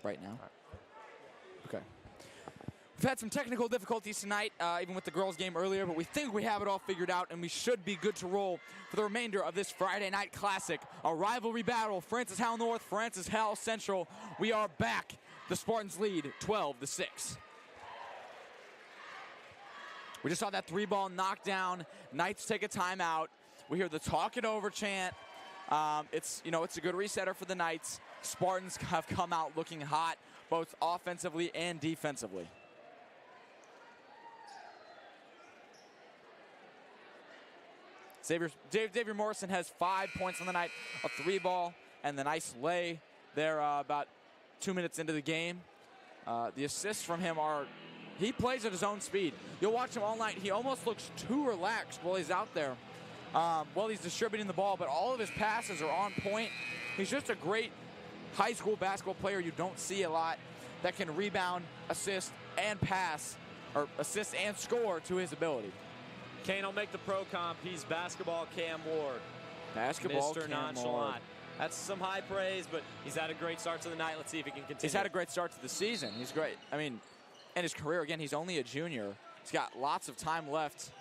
right now. Okay. We've had some technical difficulties tonight, even with the girls' game earlier, but we think we have it all figured out, and we should be good to roll for the remainder of this Friday night classic, a rivalry battle. Francis Howell North, Francis Howell Central. We are back. The Spartans lead 12-6. We just saw that 3-ball knockdown. Knights take a timeout. We hear the talk it over chant. It's a good resetter for the Knights. Spartans have come out looking hot, both offensively and defensively. Xavier Morrison has 5 points on the night, a 3-ball, and the nice lay there about 2 minutes into the game. The assists from him he plays at his own speed. You'll watch him all night. He almost looks too relaxed while he's out there, while he's distributing the ball, but all of his passes are on point. He's just a great high school basketball player you don't see a lot that can rebound, assist, and pass, or assist and score to his ability. Kane will make the pro comp. He's basketball Cam Ward. Basketball Mr. Cam Nonchalant. Ward. That's some high praise, but he's had a great start to the night. Let's see if he can continue. He's had a great start to the season. He's great. I mean, in his career, again, he's only a junior. He's got lots of time left,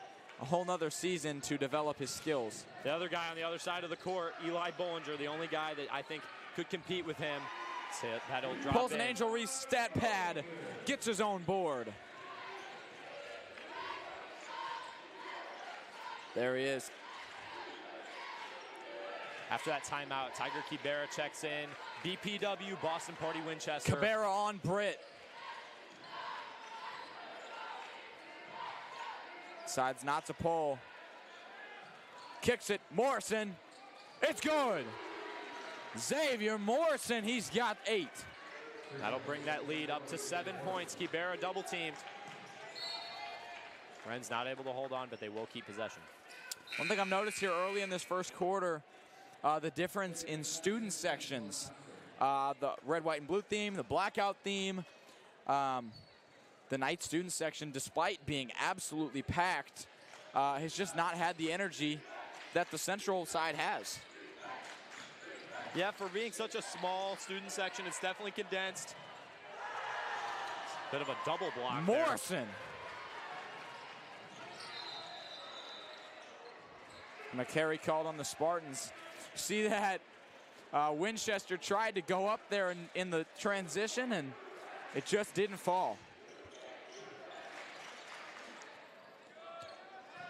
a whole nother season to develop his skills. The other guy on the other side of the court, Eli Bollinger, the only guy that I think could compete with him. That'll drop Pulls in. an Angel Reese stat pad, gets his own board. There he is. After that timeout, Tiger Kibera checks in. BPW, Boston Party Winchester. Kibera on Britt. Decides not to pull. Kicks it, Morrison. It's good. Xavier Morrison, he's got 8. That'll bring that lead up to 7 points. Kibera double teamed. Friends not able to hold on, but they will keep possession. One thing I've noticed here early in this first quarter, the difference in student sections. The red, white, and blue theme, the blackout theme. The night student section, despite being absolutely packed, has just not had the energy that the central side has. Yeah, for being such a small student section, it's definitely condensed. Bit of a double block Morrison. And a carry called on the Spartans. See that Winchester tried to go up there in the transition, and it just didn't fall.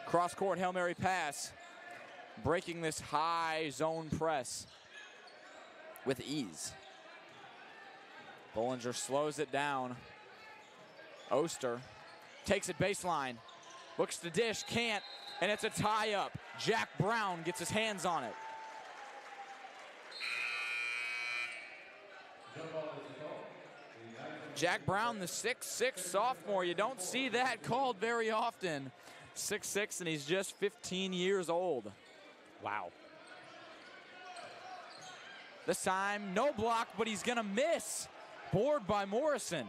Cross-court Hail Mary pass, breaking this high zone press with ease. Bollinger slows it down. Oster takes it baseline, looks to dish, can't, and it's a tie-up. Jack Brown gets his hands on it. Jack Brown, the 6'6" sophomore. You don't see that called very often. 6'6", and he's just 15 years old. Wow. This time, no block, but he's gonna miss. Board by Morrison.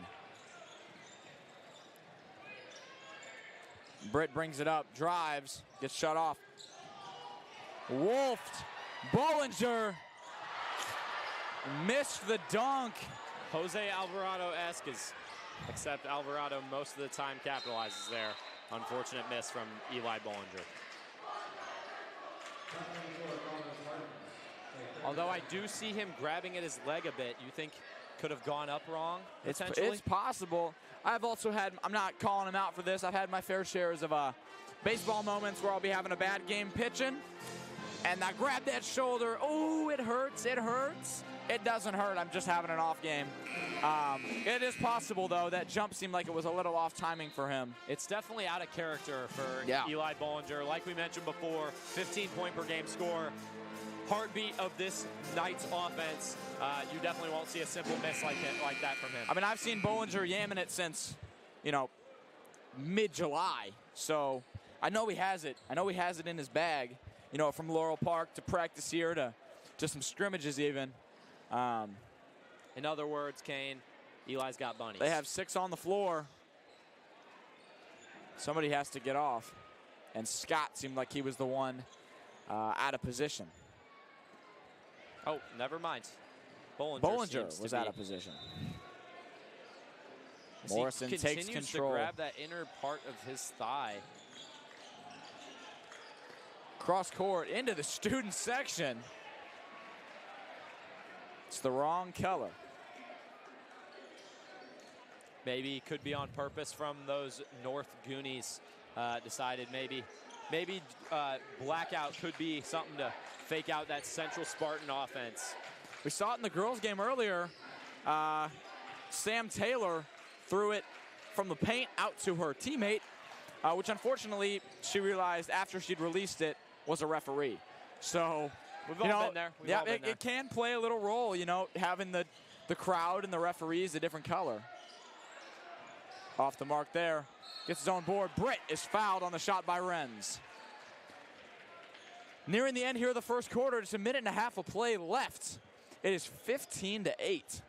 Britt brings it up, drives, gets shut off. Wolfed, Bollinger, missed the dunk. Jose Alvarado-esque, except Alvarado most of the time capitalizes there. Unfortunate miss from Eli Bollinger. Although I do see him grabbing at his leg a bit. You think could have gone up wrong, potentially? It's possible. I've also had, I'm not calling him out for this, I've had my fair shares of baseball moments where I'll be having a bad game pitching, and I grab that shoulder. Oh, it hurts, it hurts. It doesn't hurt, I'm just having an off game. It is possible, though, that jump seemed like it was a little off timing for him. It's definitely out of character for Eli Bollinger. Like we mentioned before, 15-point per game score. Heartbeat of this night's offense. You definitely won't see a simple miss like that from him. I mean, I've seen Bollinger yamming it since, mid-July. So I know he has it. I know he has it in his bag, from Laurel Park to practice here to some scrimmages even. In other words, Kane, Eli's got bunnies. They have 6 on the floor. Somebody has to get off. And Scott seemed like he was the one out of position. Oh, never mind. Bollinger was out of position. Morrison takes control. To grab that inner part of his thigh. Cross court into the student section. It's the wrong color. Maybe could be on purpose from those North Goonies. Decided maybe blackout could be something to fake out that Central Spartan offense. We saw it in the girls' game earlier. Sam Taylor threw it from the paint out to her teammate, which unfortunately she realized after she'd released it was a referee. So we've all been there. Yeah, it can play a little role, having the crowd and the referees a different color. Off the mark there. Gets his own board. Britt is fouled on the shot by Renz. Nearing the end here of the first quarter, just a minute and a half of play left. It is 15-8.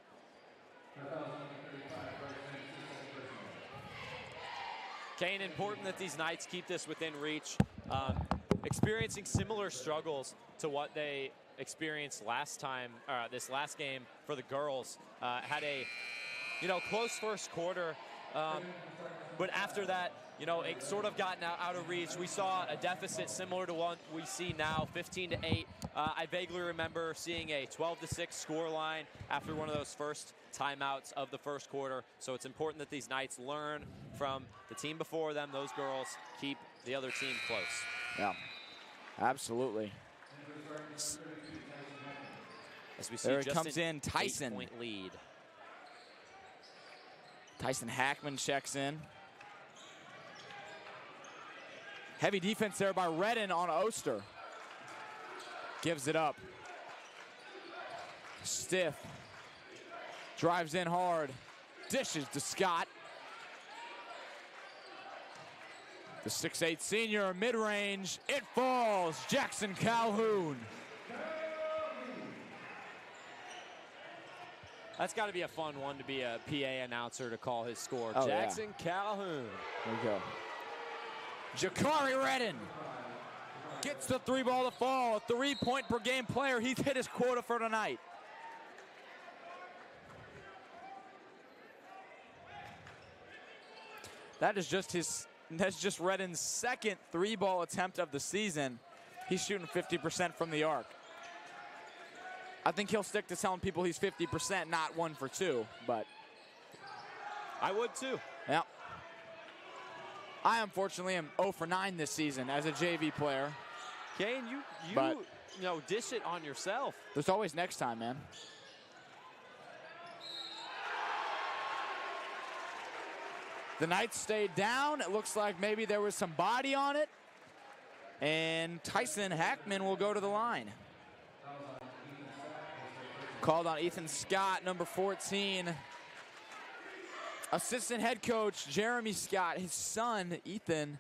Kane, important that these Knights keep this within reach. Experiencing similar struggles to what they experienced last time, this last game for the girls. Had a, close first quarter. But after that, it sort of gotten out of reach. We saw a deficit similar to one we see now, 15-8. I vaguely remember seeing a 12-6 score line after one of those first timeouts of the first quarter. So it's important that these Knights learn from the team before them. Those girls keep the other team close. Yeah, absolutely. As we see, there just comes in Tyson. 8-point lead. Tyson Hackman checks in. Heavy defense there by Braeden on Oster. Gives it up. Stiff. Drives in hard. Dishes to Scott. The 6'8" senior mid-range. It falls. Jackson Calhoun. That's got to be a fun one to be a PA announcer to call his score. Oh, Jackson Calhoun. There we go. Jakari Braeden gets the three ball to fall. A 3-point per game player. He's hit his quota for tonight. That's just Braeden's second three-ball attempt of the season. He's shooting 50% from the arc. I think he'll stick to telling people he's 50%, not 1 for 2, but. I would too. Yeah. I unfortunately am 0 for 9 this season as a JV player. Kane, you dish it on yourself. There's always next time, man. The Knights stayed down. It looks like maybe there was some body on it. And Tyson Hackman will go to the line. Called on Ethan Scott, number 14. Assistant head coach Jeremy Scott, his son Ethan,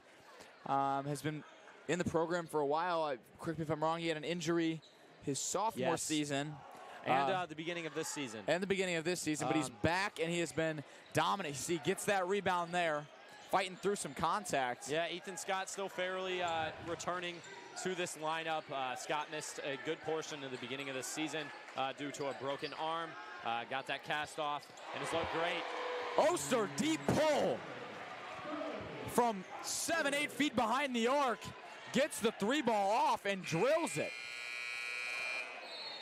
has been in the program for a while. Correct me if I'm wrong, he had an injury his sophomore season. And the beginning of this season. And the beginning of this season, but he's back and he has been dominant. He gets that rebound there, fighting through some contact. Yeah, Ethan Scott still fairly returning to this lineup. Scott missed a good portion of the beginning of this season due to a broken arm. Got that cast off and has looked great. Oster deep pull from 7-8 feet behind the arc. Gets the three ball off and drills it.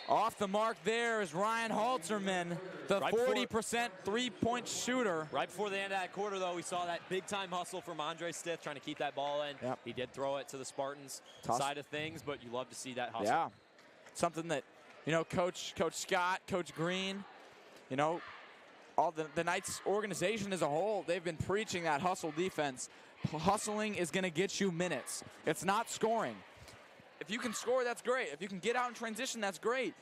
Off the mark there is Ryan Halterman, the 40% three-point shooter. Right before the end of that quarter, though, we saw that big-time hustle from Andre Stith trying to keep that ball in. Yep. He did throw it to the Spartans side of things, but you love to see that hustle. Yeah, something that, Coach Scott, Coach Green, all the Knights organization as a whole, they've been preaching that hustle defense. Hustling is going to get you minutes. It's not scoring. If you can score, that's great. If you can get out in transition, that's great.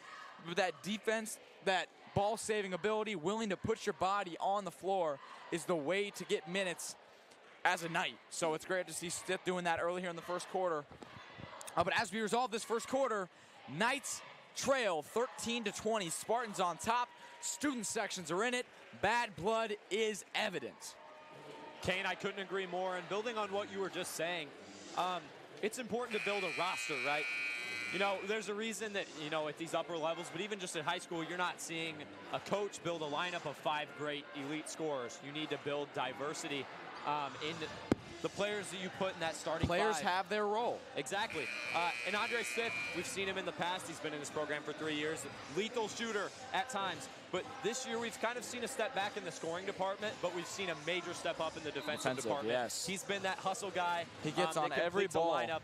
But that defense, that ball-saving ability, willing to put your body on the floor is the way to get minutes as a Knight. So it's great to see Stith doing that early here in the first quarter. But as we resolve this first quarter, Knights trail 13-20. Spartans on top. Student sections are in it. Bad blood is evident. Kane, I couldn't agree more. And building on what you were just saying, it's important to build a roster, right? You know, there's a reason that, you know, at these upper levels, but even just in high school, you're not seeing a coach build a lineup of 5 great elite scorers. You need to build diversity in the players that you put in that starting Players 5. have their role. Exactly. And Andre Stiff, we've seen him in the past. He's been in this program for 3 years. Lethal shooter at times. But this year, we've kind of seen a step back in the scoring department, but we've seen a major step up in the defensive department. Yes. He's been that hustle guy. He gets on that every ball. lineup.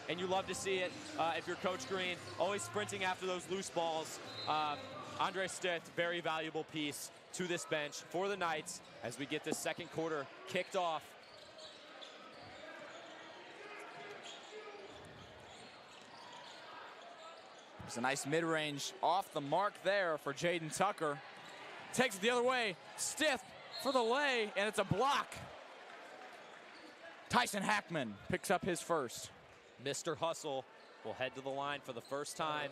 And you love to see it if you're Coach Green, always sprinting after those loose balls. Andre Stitt, very valuable piece to this bench for the Knights as we get this second quarter kicked off. It's a nice mid-range off the mark there for Jaden Tucker. Takes it the other way. Stiff for the lay, and it's a block. Tyson Hackman picks up his first. Mr. Hustle will head to the line for the first time.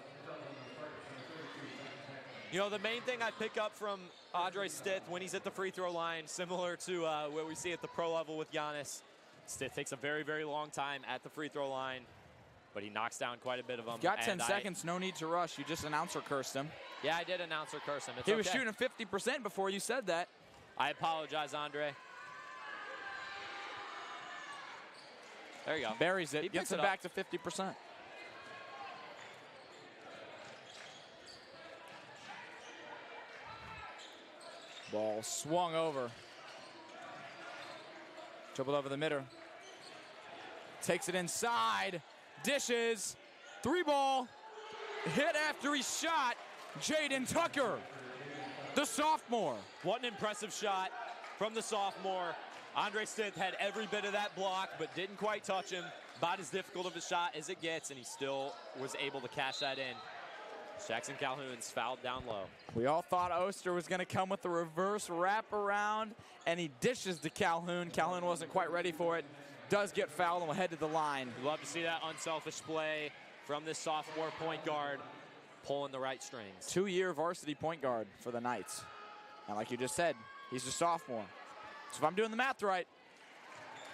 You know, the main thing I pick up from Andre Stith when he's at the free throw line, similar to what we see at the pro level with Giannis, Stith takes a very, very long time at the free throw line, but he knocks down quite a bit of them. Got 10 seconds, no need to rush. You just announcer cursed him. Yeah, I did announcer curse him. It's he okay. was shooting 50% before you said that. I apologize, Andre. There you go. Buries it, He gets picks it back to 50%. Ball swung over. Dribbled over the middle. Takes it inside. Dishes. 3-ball. Hit after he shot. Jaden Tucker, the sophomore. What an impressive shot from the sophomore. Andre Stith had every bit of that block, but didn't quite touch him. About as difficult of a shot as it gets, and he still was able to cash that in. Jackson Calhoun's fouled down low. We all thought Oster was going to come with the reverse wraparound, and he dishes to Calhoun. Calhoun wasn't quite ready for it. Does get fouled and will head to the line. We'd love to see that unselfish play from this sophomore point guard, pulling the right strings. 2-year varsity point guard for the Knights. And like you just said, he's a sophomore. So if I'm doing the math right,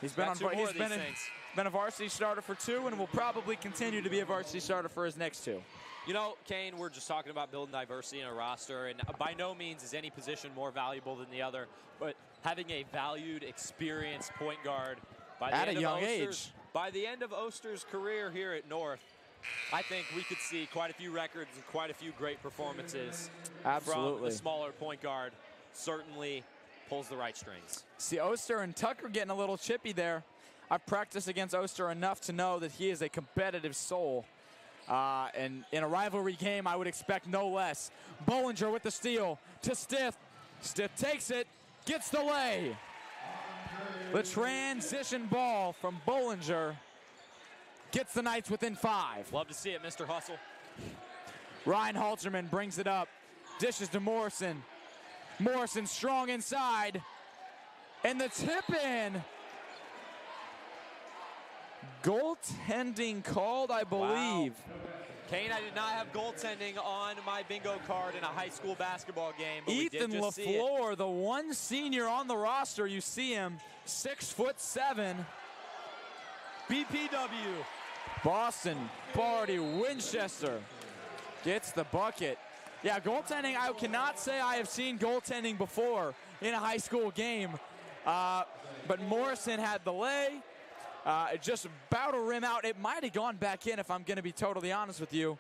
he's been a varsity starter for 2 and will probably continue to be a varsity starter for his next 2. You know, Kane, we're just talking about building diversity in a roster, and by no means is any position more valuable than the other, but having a valued, experienced point guard by the at a young age. By the end of Oster's career here at North, I think we could see quite a few records and quite a few great performances. Absolutely. From the smaller point guard. Certainly pulls the right strings. See, Oster and Tucker getting a little chippy there. I've practiced against Oster enough to know that he is a competitive soul. And in a rivalry game, I would expect no less. Bollinger with the steal to Stith. Stith takes it, gets the lay. The transition ball from Bollinger gets the Knights within 5. Love to see it, Mr. Hustle. Ryan Halterman brings it up. Dishes to Morrison. Morrison strong inside. And the tip in. Goaltending called, I believe. Wow. Kane, I did not have goaltending on my bingo card in a high school basketball game. But Ethan LaFleur, the one senior on the roster, you see him, 6'7". BPW. Boston, Barty, Winchester gets the bucket. Yeah, goaltending, I cannot say I have seen goaltending before in a high school game. But Morrison had the lay. Just about to rim out. It might have gone back in if I'm going to be totally honest with you.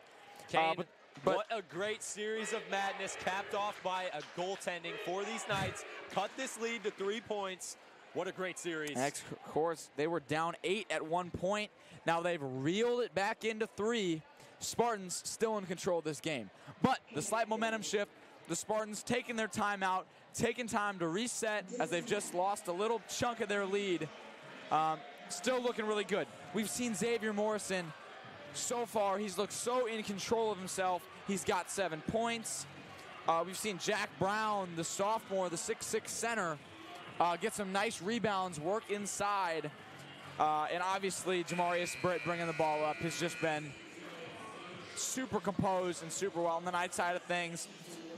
Kane, what a great series of madness capped off by a goaltending for these Knights. Cut this lead to 3 points. What a great series. Of course, they were down 8 at one point. Now they've reeled it back into 3. Spartans still in control of this game. But the slight momentum shift, the Spartans taking their time out, taking time to reset as they've just lost a little chunk of their lead. Still looking really good. We've seen Xavier Morrison so far. He's looked so in control of himself. He's got 7 points. We've seen Jack Brown, the sophomore, the 6'6" center, get some nice rebounds, work inside. And obviously, Jamarius Britt bringing the ball up has just been super composed and super well on the night side of things.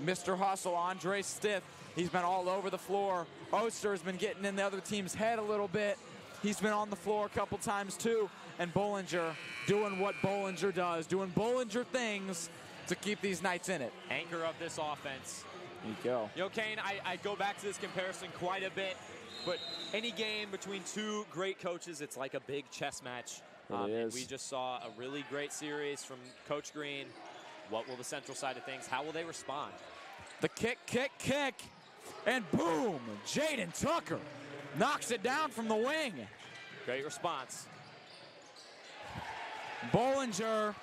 Mr. Hustle, Andre Stith, he's been all over the floor. Oster has been getting in the other team's head a little bit. He's been on the floor a couple times too. and Bollinger doing what Bollinger does, doing Bollinger things to keep these Knights in it. Anchor of this offense. There you go. You know, Kane, I go back to this comparison quite a bit, but any game between two great coaches, it's like a big chess match. And we just saw a really great series from Coach Green. What will the Central side of things, how will they respond? The kick, and boom, Jaden Tucker knocks it down from the wing. Great response. Bollinger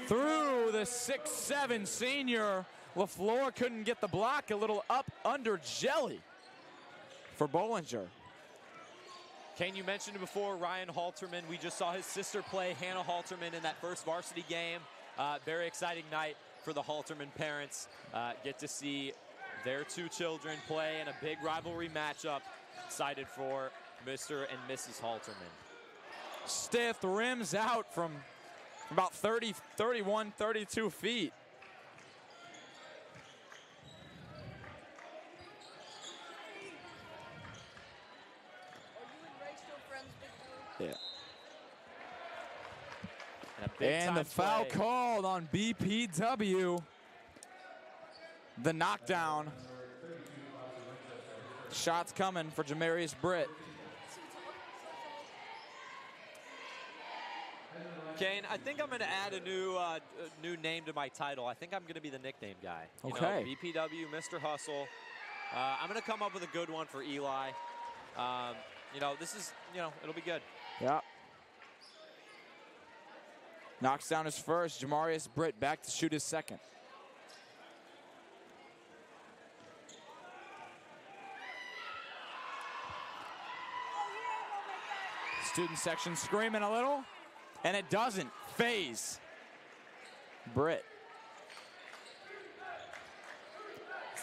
through the 6'7" senior. LaFleur couldn't get the block, a little up under jelly for Bollinger. Kane, you mentioned it before, Ryan Halterman. We just saw his sister play, Hannah Halterman, in that first varsity game. Very exciting night for the Halterman parents. Get to see their two children play in a big rivalry matchup. Excited for Mr. and Mrs. Halterman. Stith rims out from about 30, 31, 32 feet. Yeah. And the foul called on BPW. The knockdown. Shots coming for Jamarius Britt. Kane, I think I'm going to add a new name to my title. I think I'm going to be the nickname guy. Okay. You know, BPW, Mr. Hustle. I'm going to come up with a good one for Eli. You know, this is, it'll be good. Yeah. Knocks down his first. Jamarius Britt back to shoot his second. Student section screaming a little, and it doesn't phase Britt.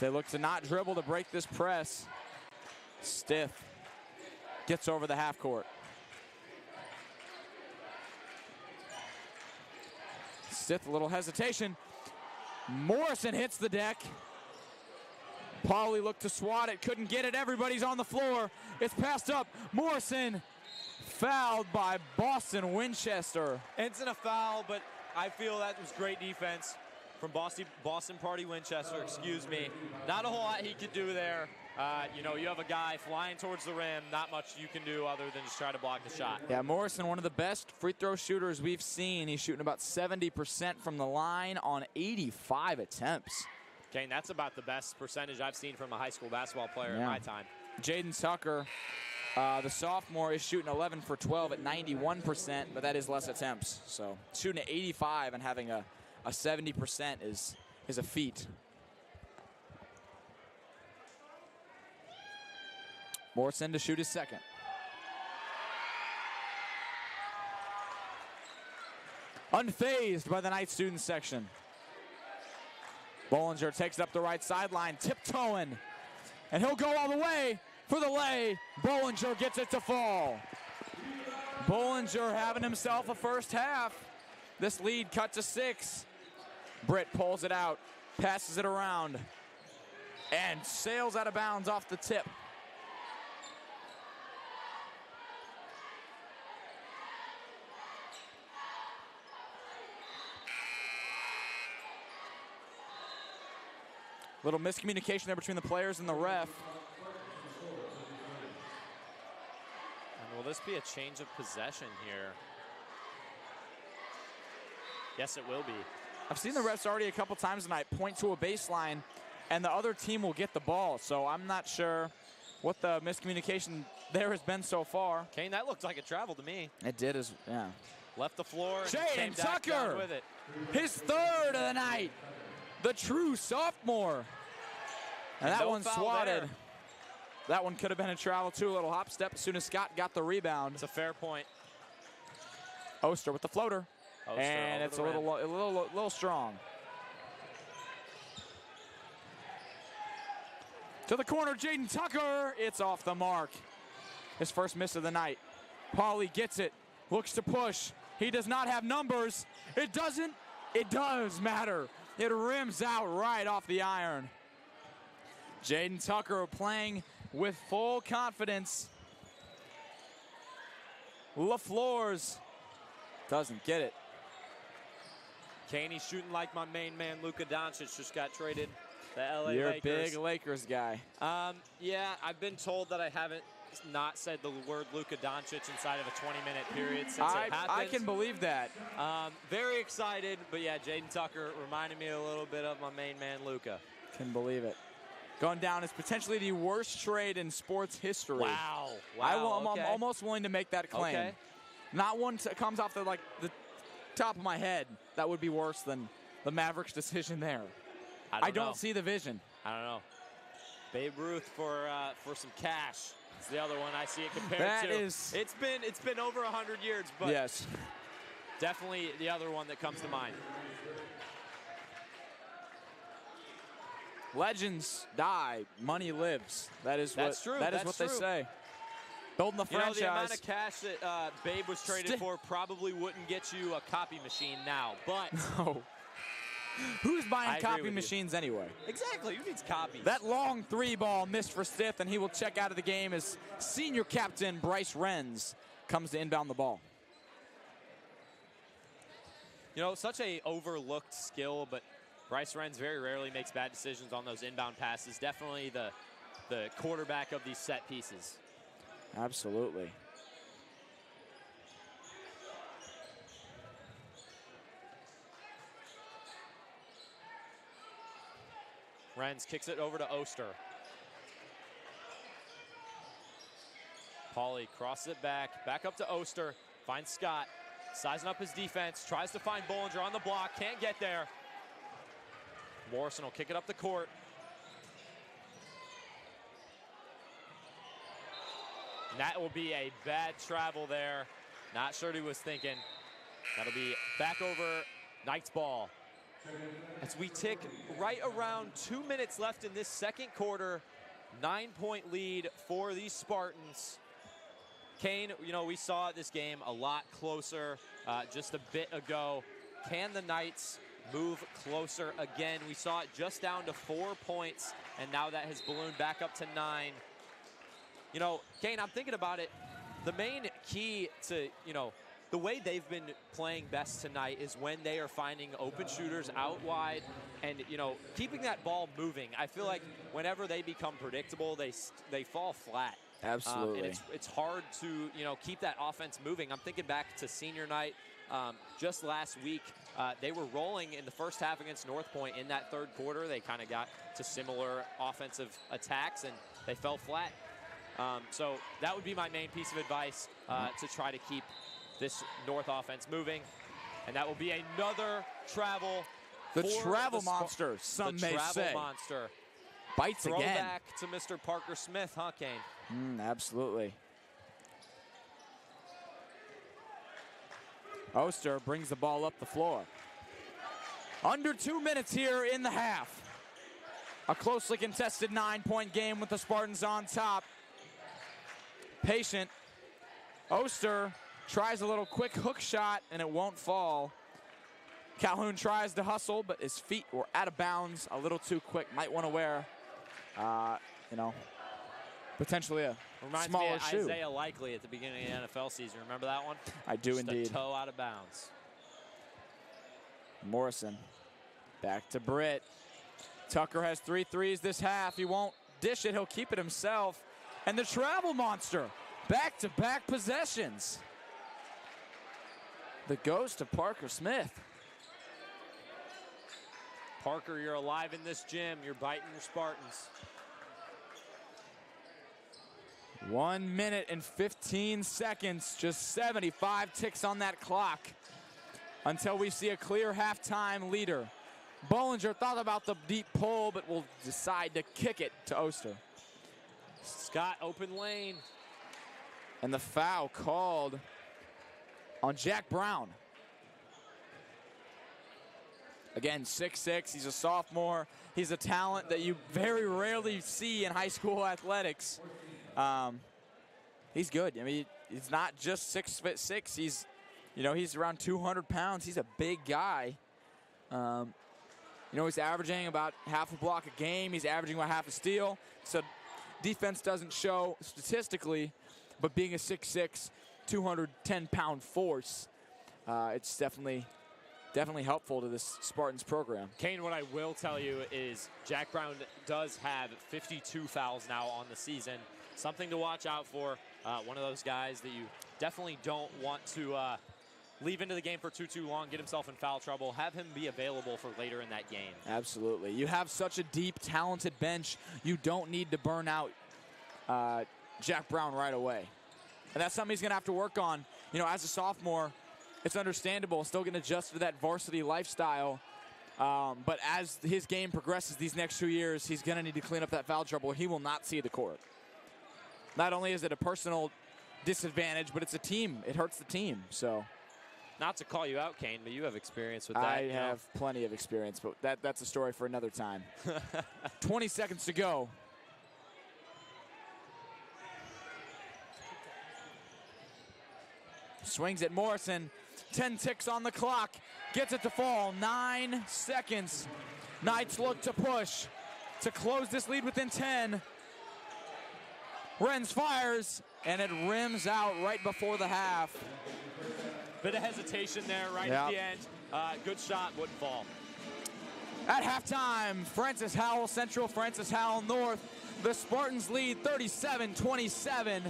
They look to not dribble to break this press. Stith gets over the half court. Stith, a little hesitation. Morrison hits the deck. Pauly looked to swat it, couldn't get it. Everybody's on the floor. It's passed up. Morrison fouled by Boston Winchester. It's a foul, but I feel that was great defense from Boston Party Winchester, excuse me. Not a whole lot he could do there. You have a guy flying towards the rim, not much you can do other than just try to block the shot. Yeah, Morrison, one of the best free throw shooters we've seen. He's shooting about 70% from the line on 85 attempts. Kane, that's about the best percentage I've seen from a high school basketball player in my time. Jaden Tucker, the sophomore, is shooting 11 for 12 at 91%, but that is less attempts. So shooting at 85 and having a 70% is a feat. Morrison to shoot his second. Unfazed by the Knight student section. Bollinger takes it up the right sideline, tiptoeing, and he'll go all the way for the lay. Bollinger gets it to fall. Bollinger having himself a first half. This lead cut to 6. Britt pulls it out, passes it around, and sails out of bounds off the tip. Little miscommunication there between the players and the ref. And will this be a change of possession here? Yes, it will be. I've seen the refs already a couple times tonight point to a baseline, and the other team will get the ball. So I'm not sure what the miscommunication there has been so far. Kane, that looked like a travel to me. It did, yeah. Left the floor and came Tucker down with it. His third of the night. The true sophomore. And that one swatted. There. That one could have been a travel too. A little hop step as soon as Scott got the rebound. It's a fair point. Oster with the floater. Oster and it's a little strong. To the corner, Jaden Tucker. It's off the mark. His first miss of the night. Pauly gets it. Looks to push. He does not have numbers. It doesn't. It does matter. It rims out right off the iron. Jaden Tucker playing with full confidence. LaFleur's Doesn't get it. Kane shooting like my main man, Luka Doncic, just got traded. The LA You're Lakers. a big Lakers guy. Yeah, I've been told that I haven't not said the word Luka Doncic inside of a 20-minute period since it happened. I can believe that. Very excited, but yeah, Jaden Tucker reminded me a little bit of my main man, Luka. Can believe it. Going down as potentially the worst trade in sports history. Wow. I'm Okay. almost willing to make that claim. Okay. Not one that comes off the top of my head that would be worse than the Mavericks' decision there. I don't see the vision. I don't know. Babe Ruth for some cash. It's the other one I see it compared That to. is. It's been over 100 years, but yes, definitely the other one that comes to mind. legends die, money lives. That's true. That is That's what true. they say. Building the You know, franchise. the amount of cash that Babe was traded for probably wouldn't get you a copy machine now, but No. Who's buying I agree copy with you. machines anyway? exactly, who needs copies? That long 3-ball missed for Stith, and he will check out of the game as senior captain Bryce Renz comes to inbound the ball. You know, such a overlooked skill, but Bryce Renz very rarely makes bad decisions on those inbound passes. Definitely the quarterback of these set pieces. Absolutely. Renz kicks it over to Oster. Pauly crosses it back up to Oster, finds Scott, sizing up his defense, tries to find Bollinger on the block, can't get there. Morrison will kick it up the court. And that will be a bad travel there. Not sure what he was thinking. That'll be back over Knight's ball. As we tick right around 2 minutes left in this second quarter, 9-point lead for the Spartans. Kane, you know, we saw this game a lot closer just a bit ago. Can the Knights move closer again? We saw it just down to 4 points, and now that has ballooned back up to 9. You know, Kane, I'm thinking about it. The main key to, you know, the way they've been playing best tonight is when they are finding open shooters out wide and, you know, keeping that ball moving. I feel like whenever they become predictable, they fall flat. Absolutely. And it's hard to, you know, keep that offense moving. I'm thinking back to senior night just last week. They were rolling in the first half against North Point. In that third quarter, they kind of got to similar offensive attacks, and they fell flat. So that would be my main piece of advice to try to keep this North offense moving. And that will be another travel. The travel monster, some may say. The travel monster. Bites again. Throwback to Mr. Parker Smith, huh, Kane? Absolutely. Oster brings the ball up the floor. Under 2 minutes here in the half. A closely contested 9-point game with the Spartans on top. Patient. Oster tries a little quick hook shot, and it won't fall. Calhoun tries to hustle, but his feet were out of bounds a little too quick. Might want to wear, you know, potentially a smaller me of shoe. Isaiah Likely at the beginning of the NFL season. Remember that one? I do Just indeed. a toe out of bounds. Morrison back to Britt. Tucker has 3 threes this half. He won't dish it. He'll keep it himself. And the travel monster, back-to-back possessions. The ghost of Parker Smith. Parker, you're alive in this gym. You're biting your Spartans. 1 minute and 15 seconds. Just 75 ticks on that clock until we see a clear halftime leader. Bollinger thought about the deep pull, but will decide to kick it to Oster. Scott, open lane. And the foul called on Jack Brown. Again, 6'6", he's a sophomore. He's a talent that you very rarely see in high school athletics. He's good. I mean, he's not just 6'6". He's, you know, he's around 200 pounds. He's a big guy. You know, he's averaging about half a block a game. He's averaging about half a steal. So defense doesn't show statistically, but being a 6'6", 210-pound force, it's definitely helpful to this Spartans program. Kane, what I will tell you is Jack Brown does have 52 fouls now on the season. Something to watch out for. One of those guys that you definitely don't want to leave into the game for too long, get himself in foul trouble. Have him be available for later in that game. Absolutely. You have such a deep, talented bench. You don't need to burn out Jack Brown right away. And that's something he's going to have to work on. You know, as a sophomore, it's understandable, still going to adjust to that varsity lifestyle. But as his game progresses these next 2 years, he's going to need to clean up that foul trouble. He will not see the court. Not only is it a personal disadvantage, but it's a team. It hurts the team. So, not to call you out, Kane, but you have experience with that. I have plenty of experience, but that's a story for another time. 20 seconds to go. Swings at Morrison. 10 ticks on the clock. Gets it to fall. 9 seconds. Knights look to push to close this lead within 10. Renz fires, and it rims out right before the half. Bit of hesitation there right at the end. Good shot, wouldn't fall. At halftime, Francis Howell Central, Francis Howell North. The Spartans lead 37-27.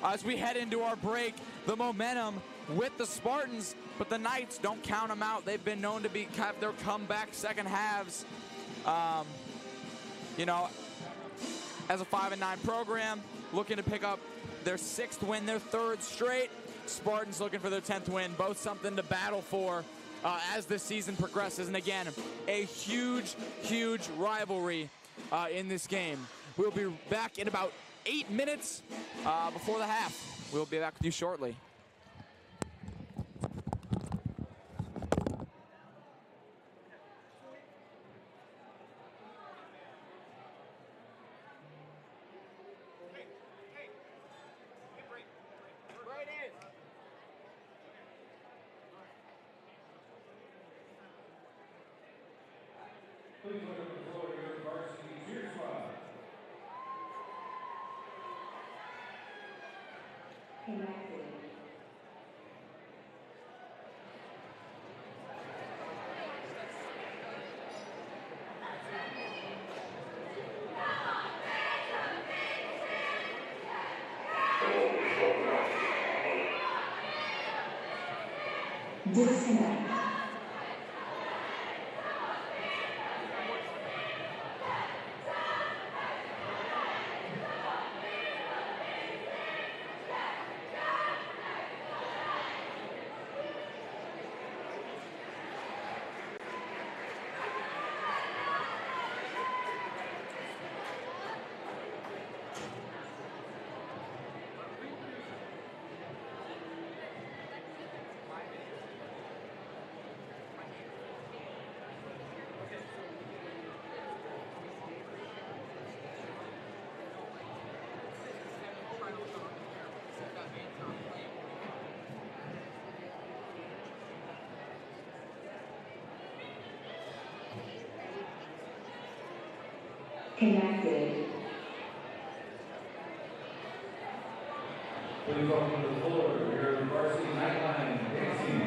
As we head into our break, the momentum with the Spartans, but the Knights, don't count them out. They've been known to have their comeback second halves. You know, as a 5-9 program, looking to pick up their 6th win, their 3rd straight. Spartans looking for their 10th win. Both something to battle for as the season progresses. And again, a huge, huge rivalry in this game. We'll be back in about 8 minutes before the half. We'll be back with you shortly. Please welcome the floor your varsity cheer squad. Connected. Please welcome to the floor your varsity nightline dancing.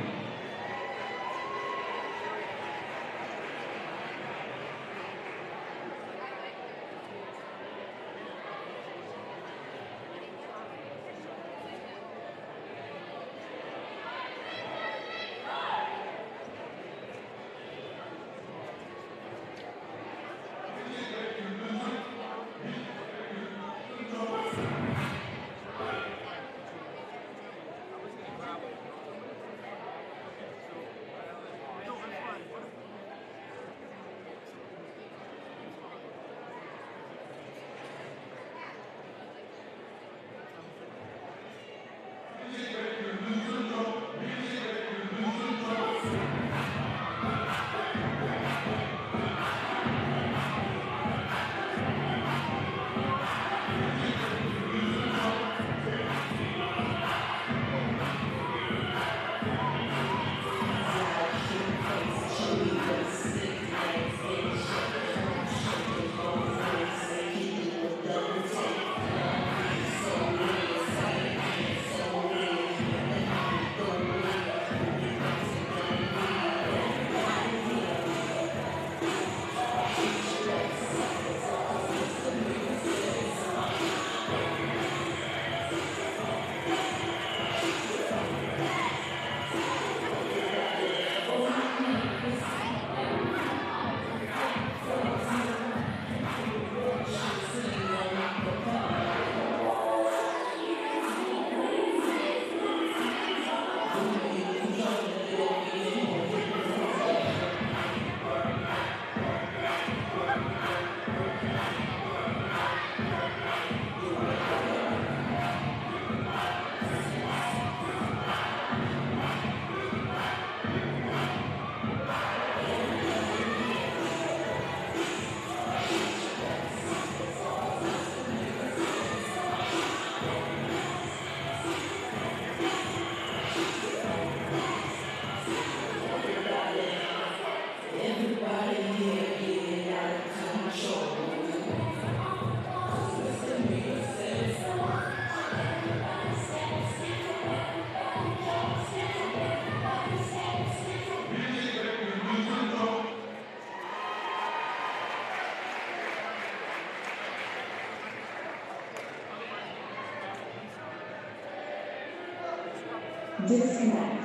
Disconnect.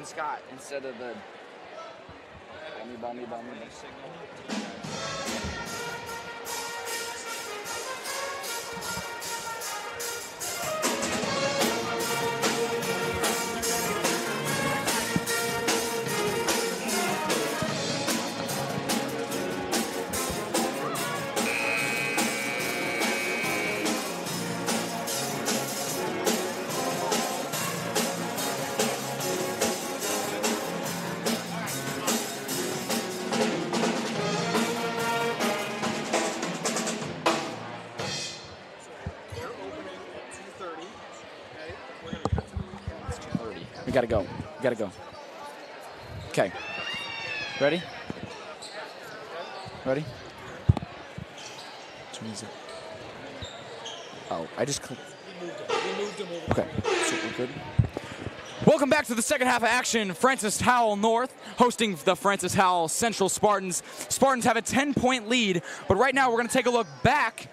Scott instead of the bummy. We gotta go. Okay. Ready? Which one is it? Oh, I just clicked. Okay, so we're good. Welcome back to the second half of action. Francis Howell North hosting the Francis Howell Central Spartans. Spartans have a 10-point lead, but right now we're going to take a look back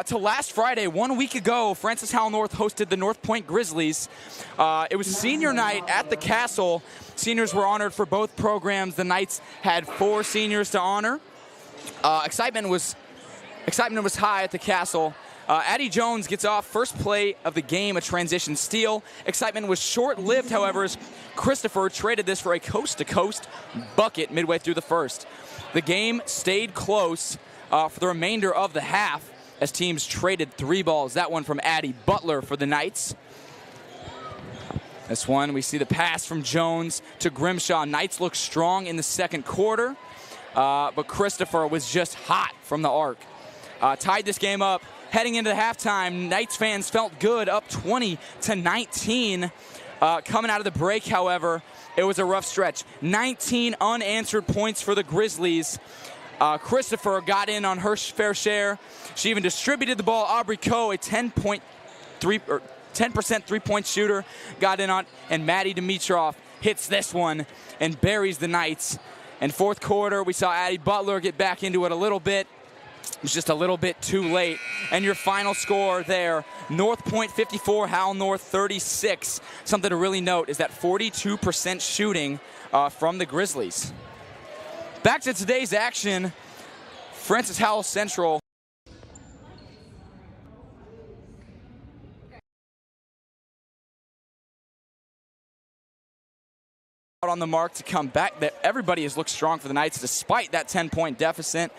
to last Friday. 1 week ago, Francis Howell North hosted the North Point Grizzlies. It was senior night at the Castle. Seniors were honored for both programs. The Knights had 4 seniors to honor. Excitement was high at the Castle. Addie Jones gets off first play of the game, a transition steal. Excitement was short-lived, however, as Christopher traded this for a coast-to-coast bucket midway through the first. The game stayed close for the remainder of the half as teams traded 3 balls. That one from Addie Butler for the Knights. This one, we see the pass from Jones to Grimshaw. Knights look strong in the second quarter, but Christopher was just hot from the arc. Tied this game up. Heading into the halftime, Knights fans felt good, up 20-19. Coming out of the break, however, it was a rough stretch. 19 unanswered points for the Grizzlies. Christopher got in on her fair share. She even distributed the ball. Aubrey Coe, a 10% three-point shooter, got in on, and Maddie Dimitrov hits this one and buries the Knights. In fourth quarter, we saw Addie Butler get back into it a little bit. It was just a little bit too late. And your final score there, North Point 54, Howell North 36. Something to really note is that 42% shooting from the Grizzlies. Back to today's action, Francis Howell Central. On the mark to come back. Everybody has looked strong for the Knights despite that 10-point deficit.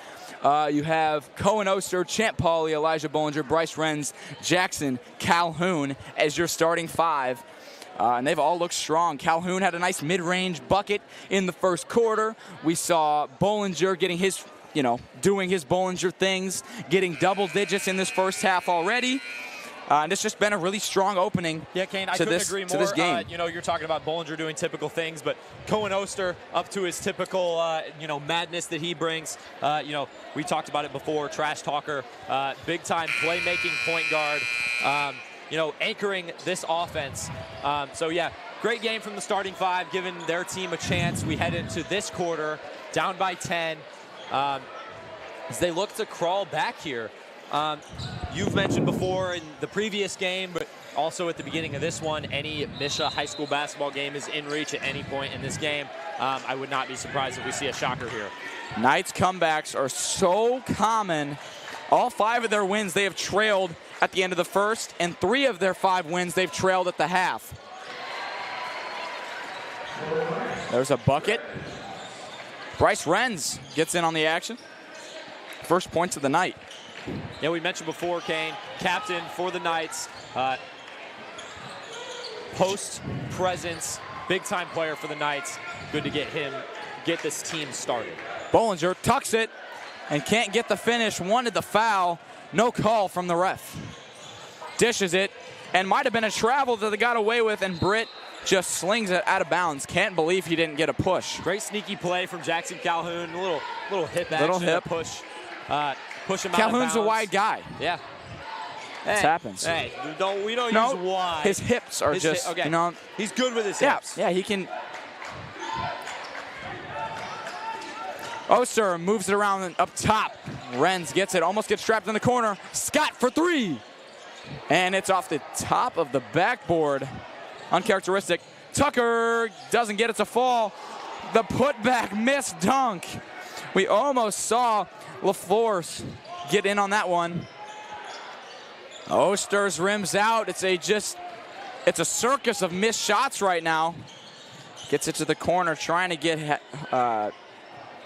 You have Cohen Oster, Champ Pauly, Elijah Bollinger, Bryce Renz, Jackson, Calhoun as your starting 5. And they've all looked strong. Calhoun had a nice mid-range bucket in the first quarter. We saw Bollinger getting his you know, doing his Bollinger things, getting double digits in this first half already. And it's just been a really strong opening. Yeah, Kane, I to couldn't this, agree more. To this game. You know, you're talking about Bollinger doing typical things, but Cohen Oster up to his typical, you know, madness that he brings. You know, we talked about it before. Trash talker, big-time playmaking point guard. You know, anchoring this offense. So yeah, great game from the starting five, giving their team a chance. We head into this quarter down by 10 as they look to crawl back here. You've mentioned before in the previous game, but also at the beginning of this one, any Misha high school basketball game is in reach at any point in this game. I would not be surprised if we see a shocker here. Knights comebacks are so common. All 5 of their wins, they have trailed at the end of the first, and 3 of their 5 wins, they've trailed at the half. There's a bucket. Bryce Renz gets in on the action. First points of the night. Yeah, we mentioned before, Kane, captain for the Knights. Post presence, big-time player for the Knights. Good to get this team started. Bollinger tucks it and can't get the finish. Wanted the foul. No call from the ref. Dishes it, and might have been a travel that they got away with, and Britt just slings it out of bounds. Can't believe he didn't get a push. Great sneaky play from Jackson Calhoun. A little hip action. Little hip. Push him out of Calhoun's bounds. a wide guy. Yeah. This happens. Hey, we don't use wide. His hips are okay. you know. He's good with his hips. Yeah, he can. Oster moves it around up top. Renz gets it, almost gets trapped in the corner. Scott for 3. And it's off the top of the backboard. Uncharacteristic. Tucker doesn't get it to fall. The putback missed dunk. We almost saw LaForce get in on that one. Oster's rims out. It's a circus of missed shots right now. Gets it to the corner, trying to get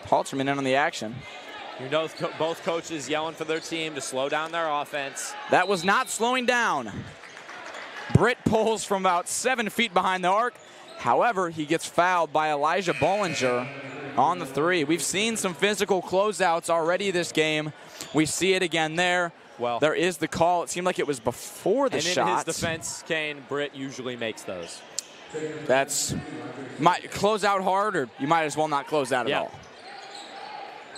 Halterman in on the action. You know, both coaches yelling for their team to slow down their offense. That was not slowing down. Britt pulls from about 7 feet behind the arc. However, he gets fouled by Elijah Bollinger on the 3. We've seen some physical closeouts already this game. We see it again there. Well, there is the call. It seemed like it was before the shot. And in his defense, Kane, Britt usually makes those. That's close out hard, or you might as well not close out at all.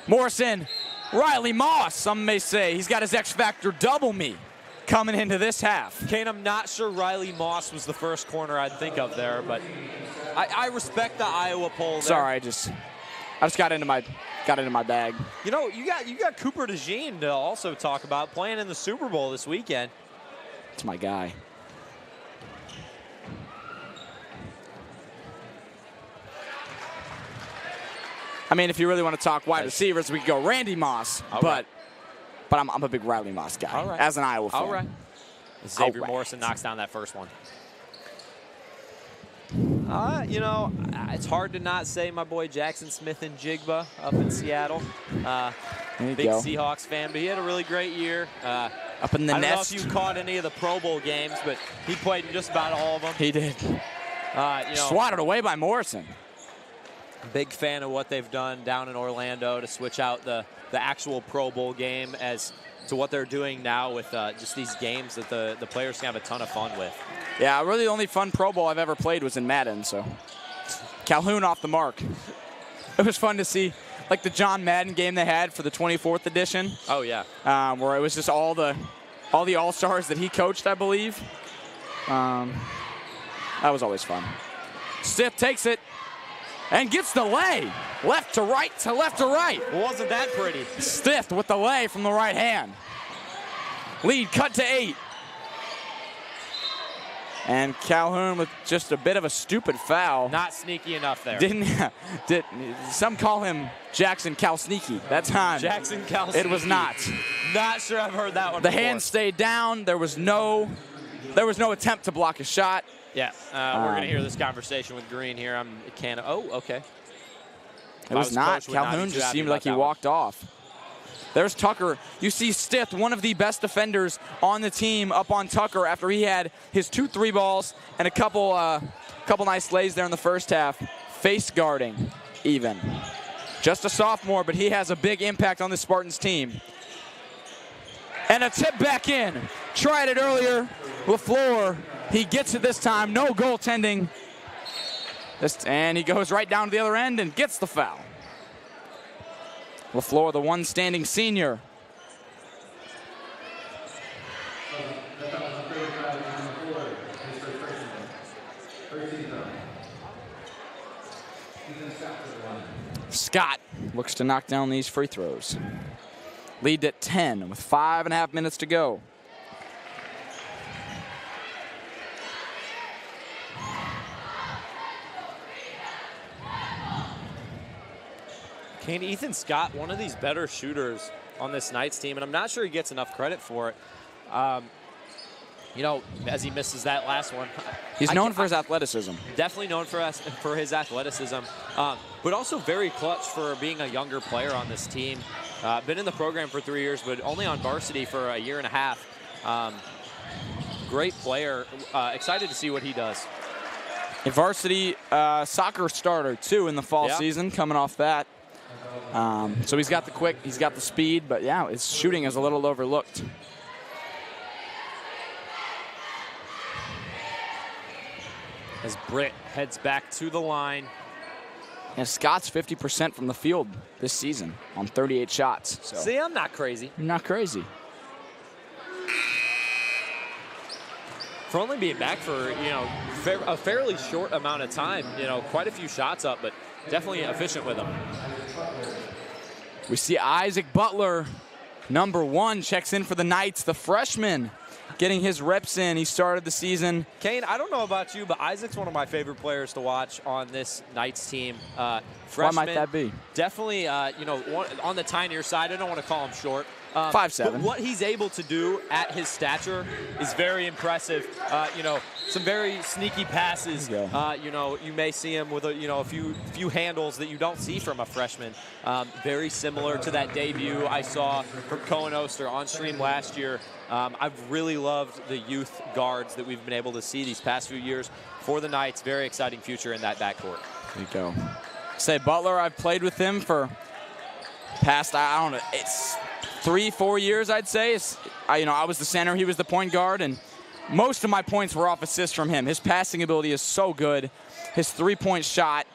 Morrison, Riley Moss, some may say. He's got his X Factor double me coming into this half. Kane, I'm not sure Riley Moss was the first corner I'd think of there, but I respect the Iowa poll there. Sorry, I just got into my bag. You know, you got Cooper DeJean to also talk about, playing in the Super Bowl this weekend. It's my guy. I mean, if you really want to talk wide receivers, we could go Randy Moss, but I'm a big Riley Moss guy as an Iowa fan. All right. Xavier Morrison knocks down that first one. You know, it's hard to not say my boy Jackson Smith and Jigba up in Seattle. Big Seahawks fan, but he had a really great year. Up in the nest. I don't know if you caught any of the Pro Bowl games, but he played in just about all of them. He did. You know, swatted away by Morrison. Big fan of what they've done down in Orlando to switch out the actual Pro Bowl game as to what they're doing now with just these games that the players can have a ton of fun with. Yeah, really the only fun Pro Bowl I've ever played was in Madden, so. Calhoun off the mark. It was fun to see, like the John Madden game they had for the 24th edition. Oh, yeah. Where it was just all the All-Stars that he coached, I believe. That was always fun. Stiff takes it and gets the lay. Left to right to left to right. Wasn't that pretty? Stiff with the lay from the right hand. Lead cut to 8. And Calhoun with just a bit of a stupid foul. Not sneaky enough there. Some call him Jackson Cal Sneaky. That time. Jackson Cal Sneaky. It was not. Not sure I've heard that one The before. hand stayed down. There was no attempt to block a shot. Yeah, we're going to hear this conversation with Green here. Oh, okay. It was not. Calhoun just seemed like he walked off. There's Tucker. You see Stith, one of the best defenders on the team, up on Tucker after he had his 2 3-balls and a couple nice lays there in the first half. Face guarding, even. Just a sophomore, but he has a big impact on the Spartans team. And a tip back in. Tried it earlier. LaFleur, he gets it this time. No goaltending. And he goes right down to the other end and gets the foul. LaFleur, the one standing senior. Scott looks to knock down these free throws. Lead at 10 with 5.5 minutes to go. Kane, Ethan Scott, one of these better shooters on this Knights team, and I'm not sure he gets enough credit for it. You know, as he misses that last one. He's known for his athleticism. Definitely known for his athleticism, but also very clutch for being a younger player on this team. Been in the program for 3 years, but only on varsity for a year and a half. Great player. Excited to see what he does. A varsity soccer starter, too, in the fall season, coming off that. So he's got the quick, he's got the speed, but yeah, his shooting is a little overlooked. As Britt heads back to the line. And Scott's 50% from the field this season on 38 shots. So. See, I'm not crazy. You're not crazy. For only being back for, you know, a fairly short amount of time, you know, quite a few shots up, but definitely efficient with them. We see Isaac Butler, number 1, checks in for the Knights, the freshman, getting his reps in. He started the season. Kane, I don't know about you, but Isaac's one of my favorite players to watch on this Knights team. Why Freshman, might that be? Definitely, you know, on the tinier side. I don't want to call him short. 5'7". But what he's able to do at his stature is very impressive. You know, some very sneaky passes. You know, you may see him with a few handles that you don't see from a freshman. Very similar to that debut I saw from Cohen Oster on stream last year. I've really loved the youth guards that we've been able to see these past few years for the Knights. Very exciting future in that backcourt. There you go. Say Butler, I've played with him for past, I don't know, it's 3-4 years, I'd say. I was the center, he was the point guard, and most of my points were off assists from him. His passing ability is so good. His three-point shot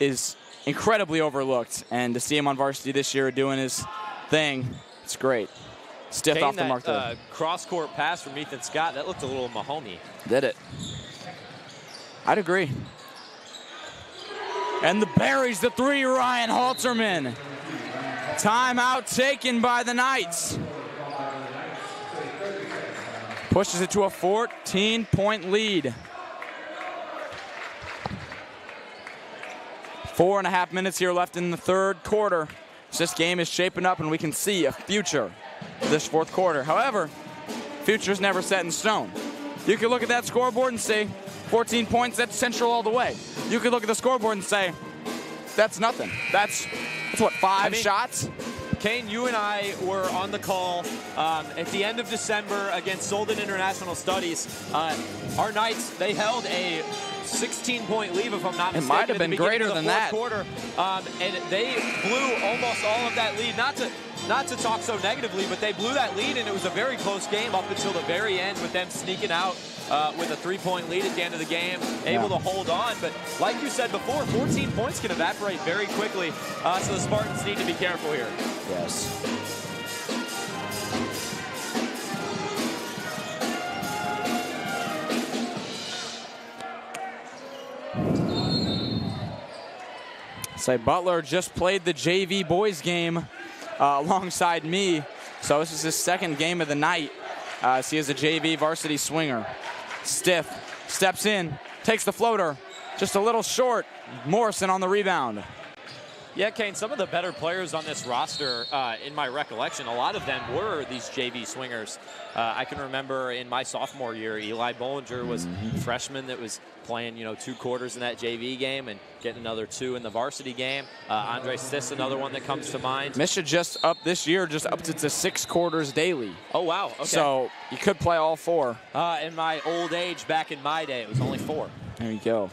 is incredibly overlooked, and to see him on varsity this year doing his thing, it's great. Stiff Kane, off the mark there. Cross-court pass from Ethan Scott, that looked a little Mahoney. Did it. I'd agree. And the buries the 3, Ryan Halterman. Timeout taken by the Knights. Pushes it to a 14-point lead. 4.5 minutes here left in the third quarter. This game is shaping up and we can see a future this fourth quarter. However, future's never set in stone. You could look at that scoreboard and say, 14 points, that's Central all the way. You could look at the scoreboard and say, that's nothing. That's what, 5 shots? Kane, you and I were on the call at the end of December against Solden International Studies. Our Knights, they held a 16-point lead, if I'm not mistaken. It might have been greater than that. Quarter, and they blew almost all of that lead. Not to talk so negatively, but they blew that lead, and it was a very close game up until the very end with them sneaking out with a 3-point lead at the end of the game, able to hold on. But like you said before, 14 points can evaporate very quickly, so the Spartans need to be careful here. Yes. Say Butler just played the JV boys game alongside me, so this is his second game of the night. He is a JV varsity swinger. Stiff, steps in, takes the floater, just a little short. Morrison on the rebound. Yeah, Kane, some of the better players on this roster, in my recollection, a lot of them were these JV swingers. I can remember in my sophomore year, Eli Bollinger was a freshman that was playing, 2 quarters in that JV game and getting another 2 in the varsity game. Andre Stiss, another one that comes to mind. Misha just up this year, just upped it to 6 quarters daily. Oh, wow. Okay. So you could play all 4. In my old age, back in my day, it was only 4. There you go.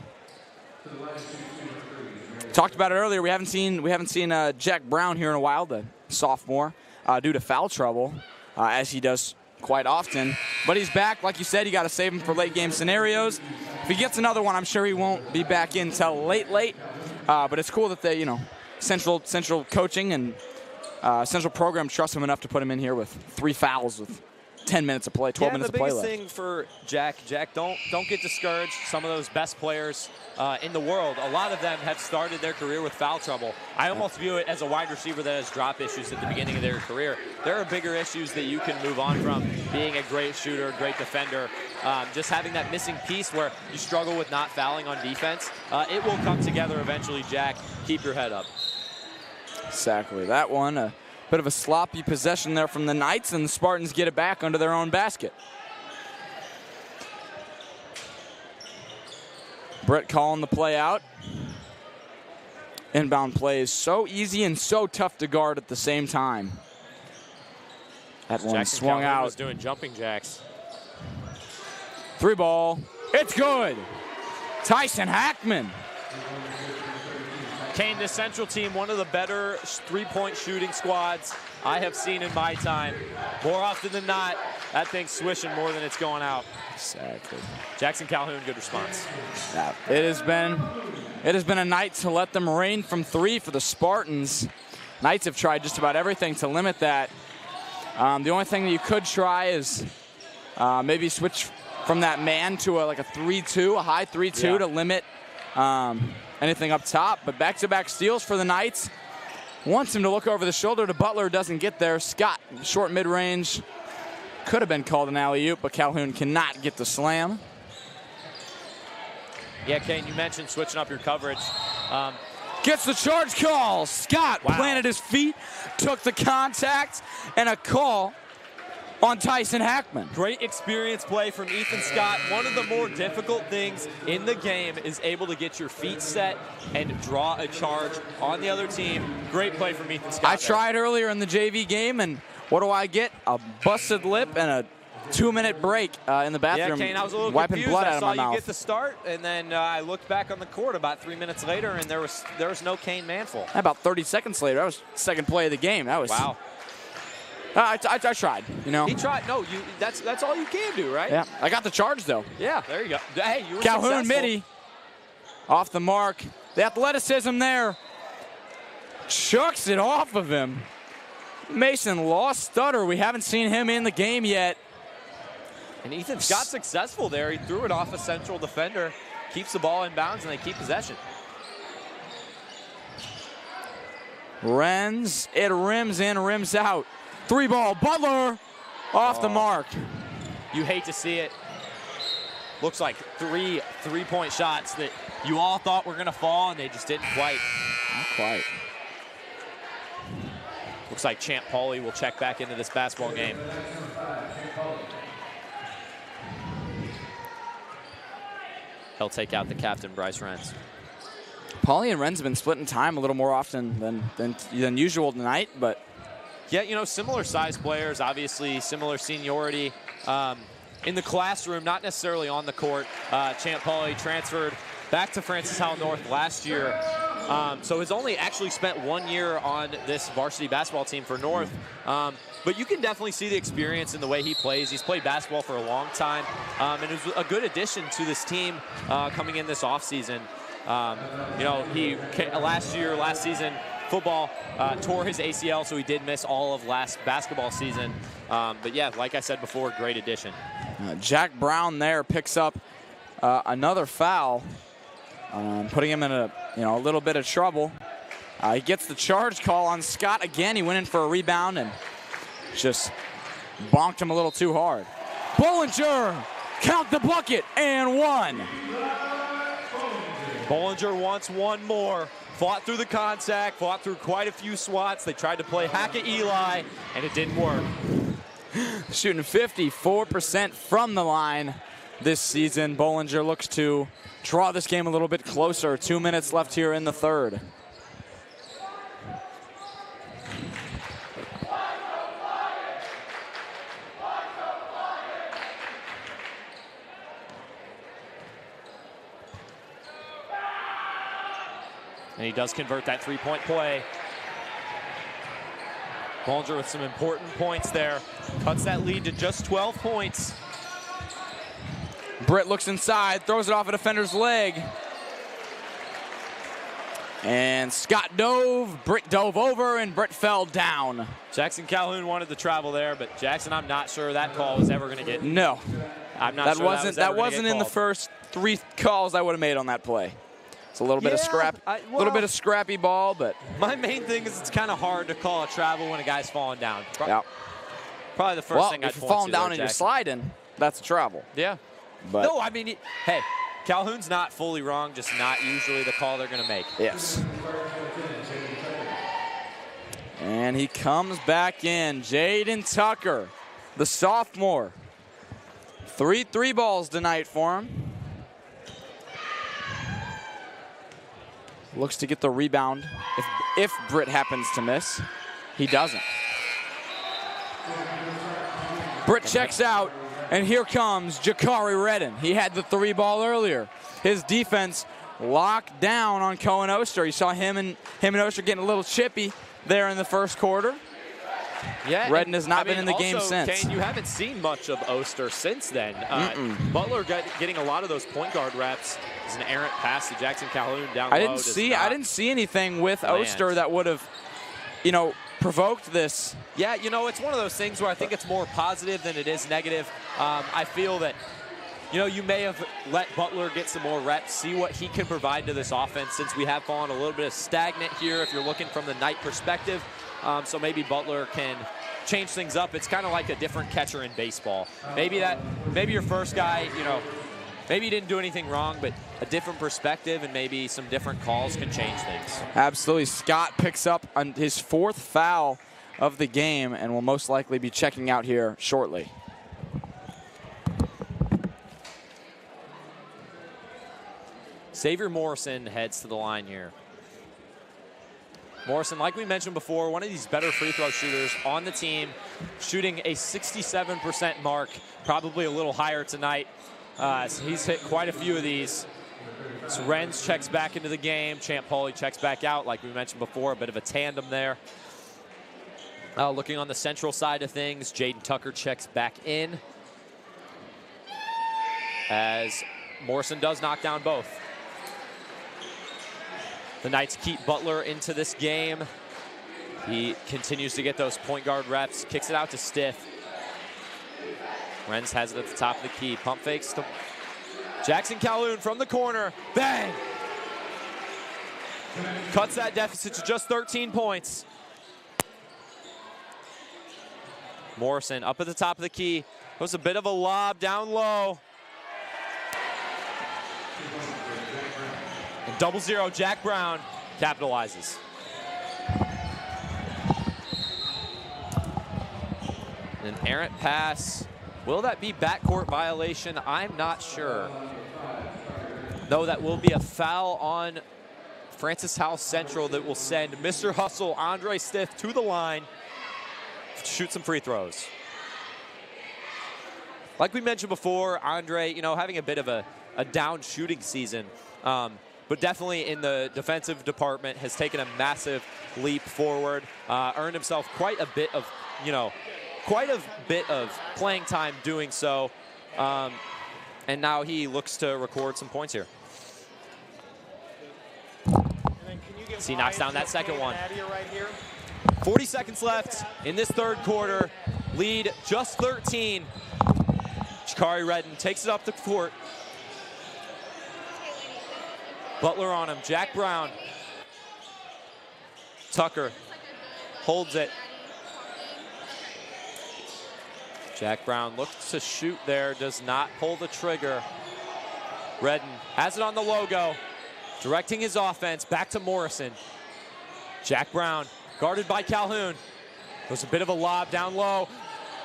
Talked about it earlier. We haven't seen Jack Brown here in a while, the sophomore, due to foul trouble, as he does quite often. But he's back. Like you said, you got to save him for late game scenarios. If he gets another one, I'm sure he won't be back in until late. But it's cool that they, central coaching and central program trusts him enough to put him in here with 3 fouls with 10 minutes of play, 12 minutes of play left. The biggest thing for Jack, don't get discouraged. Some of those best players in the world, a lot of them have started their career with foul trouble. I almost view it as a wide receiver that has drop issues at the beginning of their career. There are bigger issues that you can move on from, being a great shooter, great defender, just having that missing piece where you struggle with not fouling on defense. It will come together eventually, Jack. Keep your head up. Exactly. That one, a bit of a sloppy possession there from the Knights, and the Spartans get it back under their own basket. Brett calling the play out. Inbound play is so easy and so tough to guard at the same time. That one swung out. Was doing jumping jacks. 3 ball. It's good. Tyson Hackman. Kane, the Central team, one of the better three-point shooting squads I have seen in my time. More often than not, that thing's swishing more than it's going out. Exactly. Jackson Calhoun, good response. Yeah, it has been a night to let them rain from 3 for the Spartans. Knights have tried just about everything to limit that. The only thing that you could try is maybe switch from that man to a 3-2, a high 3-2 to limit anything up top. But back-to-back steals for the Knights. Wants him to look over the shoulder to Butler, doesn't get there. Scott, short mid-range. Could have been called an alley-oop, but Calhoun cannot get the slam. Yeah, Kane, you mentioned switching up your coverage. Gets the charge call. Scott planted his feet, took the contact, and a call on Tyson Hackman. Great experience play from Ethan Scott. One of the more difficult things in the game is able to get your feet set and draw a charge on the other team. Great play from Ethan Scott. I tried earlier in the JV game, and what do I get? A busted lip and a 2-minute break in the bathroom. Yeah, Kane, I was a little wiping confused. blood out of my I saw mouth. you get the start, and then I looked back on the court about 3 minutes later, and there was no Kane Manfull. About 30 seconds later, that was second play of the game. That was wow. I tried, He tried. No, that's all you can do, right? Yeah, I got the charge though. Yeah, there you go. Hey, you were Calhoun successful. midi, off the mark. The athleticism there. Chucks it off of him. Mason lost stutter. We haven't seen him in the game yet. And Ethan Scott successful there. He threw it off a central defender, keeps the ball in bounds, and they keep possession. Renz, it rims in, rims out. 3 ball, Butler off the mark. You hate to see it. Looks like three-point shots that you all thought were going to fall, and they just didn't quite. Not quite. Looks like Champ Pauly will check back into this basketball game. He'll take out the captain, Bryce Renz. Pauly and Renz have been splitting time a little more often than usual tonight, but yeah, similar size players, obviously similar seniority. In the classroom, not necessarily on the court. Champ Pauly transferred back to Francis Howell North last year. So has only actually spent 1 year on this varsity basketball team for North. But you can definitely see the experience in the way he plays. He's played basketball for a long time. And it was a good addition to this team coming in this offseason. He last season, football tore his ACL, so he did miss all of last basketball season. But yeah, like I said before, great addition. Jack Brown there picks up another foul, putting him in a little bit of trouble. He gets the charge call on Scott again. He went in for a rebound and just bonked him a little too hard. Bollinger, count the bucket, and 1. Bollinger wants one more. Fought through the contact, fought through quite a few swats. They tried to play hack at Eli, and it didn't work. Shooting 54% from the line this season. Bollinger looks to draw this game a little bit closer. 2 minutes left here in the third. And he does convert that three-point play. Bollinger with some important points there. Cuts that lead to just 12 points. Britt looks inside, throws it off a defender's leg. And Scott dove, Britt dove over, and Britt fell down. Jackson Calhoun wanted to travel there, but Jackson, I'm not sure that call was ever going to get. No. I'm not sure that wasn't in the first 3 calls I would have made on that play. It's a little bit of little bit of scrappy ball, but my main thing is it's kind of hard to call a travel when a guy's falling down. Yeah. Probably the first thing I'd point to. If you're falling down and you're sliding, that's a travel. Yeah. But no, I mean, hey, Calhoun's not fully wrong, just not usually the call they're going to make. Yes. And he comes back in. Jaden Tucker, the sophomore. 3 3-balls tonight for him. Looks to get the rebound if Britt happens to miss. He doesn't. Britt checks out, and here comes Jakari Redden. He had the 3-ball earlier. His defense locked down on Cohen Oster. You saw him and Oster getting a little chippy there in the first quarter. Yeah, Redden has not been in the game since. Kane, you haven't seen much of Oster since then. Butler getting a lot of those point guard reps. It's an errant pass to Jackson Calhoun down low. I didn't see anything with Oster that would have, provoked this. Yeah, it's one of those things where I think it's more positive than it is negative. I feel that, you may have let Butler get some more reps, see what he can provide to this offense, since we have fallen a little bit of stagnant here if you're looking from the Knight perspective. So maybe Butler can change things up. It's kind of like a different catcher in baseball. Maybe your first guy, maybe he didn't do anything wrong, but a different perspective and maybe some different calls can change things. Absolutely. Scott picks up on his 4th foul of the game and will most likely be checking out here shortly. Xavier Morrison heads to the line here. Morrison, like we mentioned before, one of these better free throw shooters on the team, shooting a 67% mark, probably a little higher tonight. So he's hit quite a few of these. So Renz checks back into the game. Champ Pauly checks back out, like we mentioned before, a bit of a tandem there. Looking on the central side of things, Jaden Tucker checks back in, as Morrison does knock down both. The Knights keep Butler into this game. He continues to get those point guard reps, kicks it out to Stiff. Renz has it at the top of the key. Pump fakes to Jackson Calhoun from the corner. Bang! Cuts that deficit to just 13 points. Morrison up at the top of the key. It was a bit of a lob down low. And 0-0, Jack Brown capitalizes. An errant pass. Will that be backcourt violation? I'm not sure. Though that will be a foul on Francis House Central that will send Mr. Hustle, Andre Stiff, to the line to shoot some free throws. Like we mentioned before, Andre, having a bit of a down shooting season, but definitely in the defensive department has taken a massive leap forward, earned himself quite a bit of playing time doing so, and now he looks to record some points here. So he knocks down that second one. 40 seconds left in this third quarter. Lead just 13. Jakari Redden takes it up the court. Butler on him. Jack Brown. Tucker holds it. Jack Brown looks to shoot there, does not pull the trigger. Redden has it on the logo, directing his offense back to Morrison. Jack Brown guarded by Calhoun. There's a bit of a lob down low.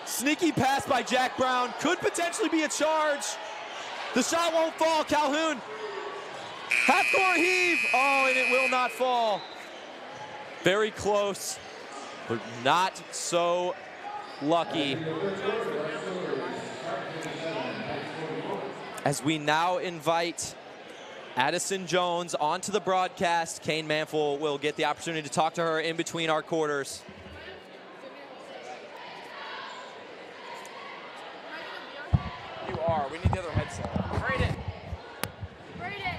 Sneaky pass by Jack Brown. Could potentially be a charge. The shot won't fall. Calhoun. Half-court heave. Oh, and it will not fall. Very close, but not so lucky. As we now invite Addison Jones onto the broadcast. Kane Manfull will get the opportunity to talk to her in between our quarters. You are. We need the other headset. Braden. Braden.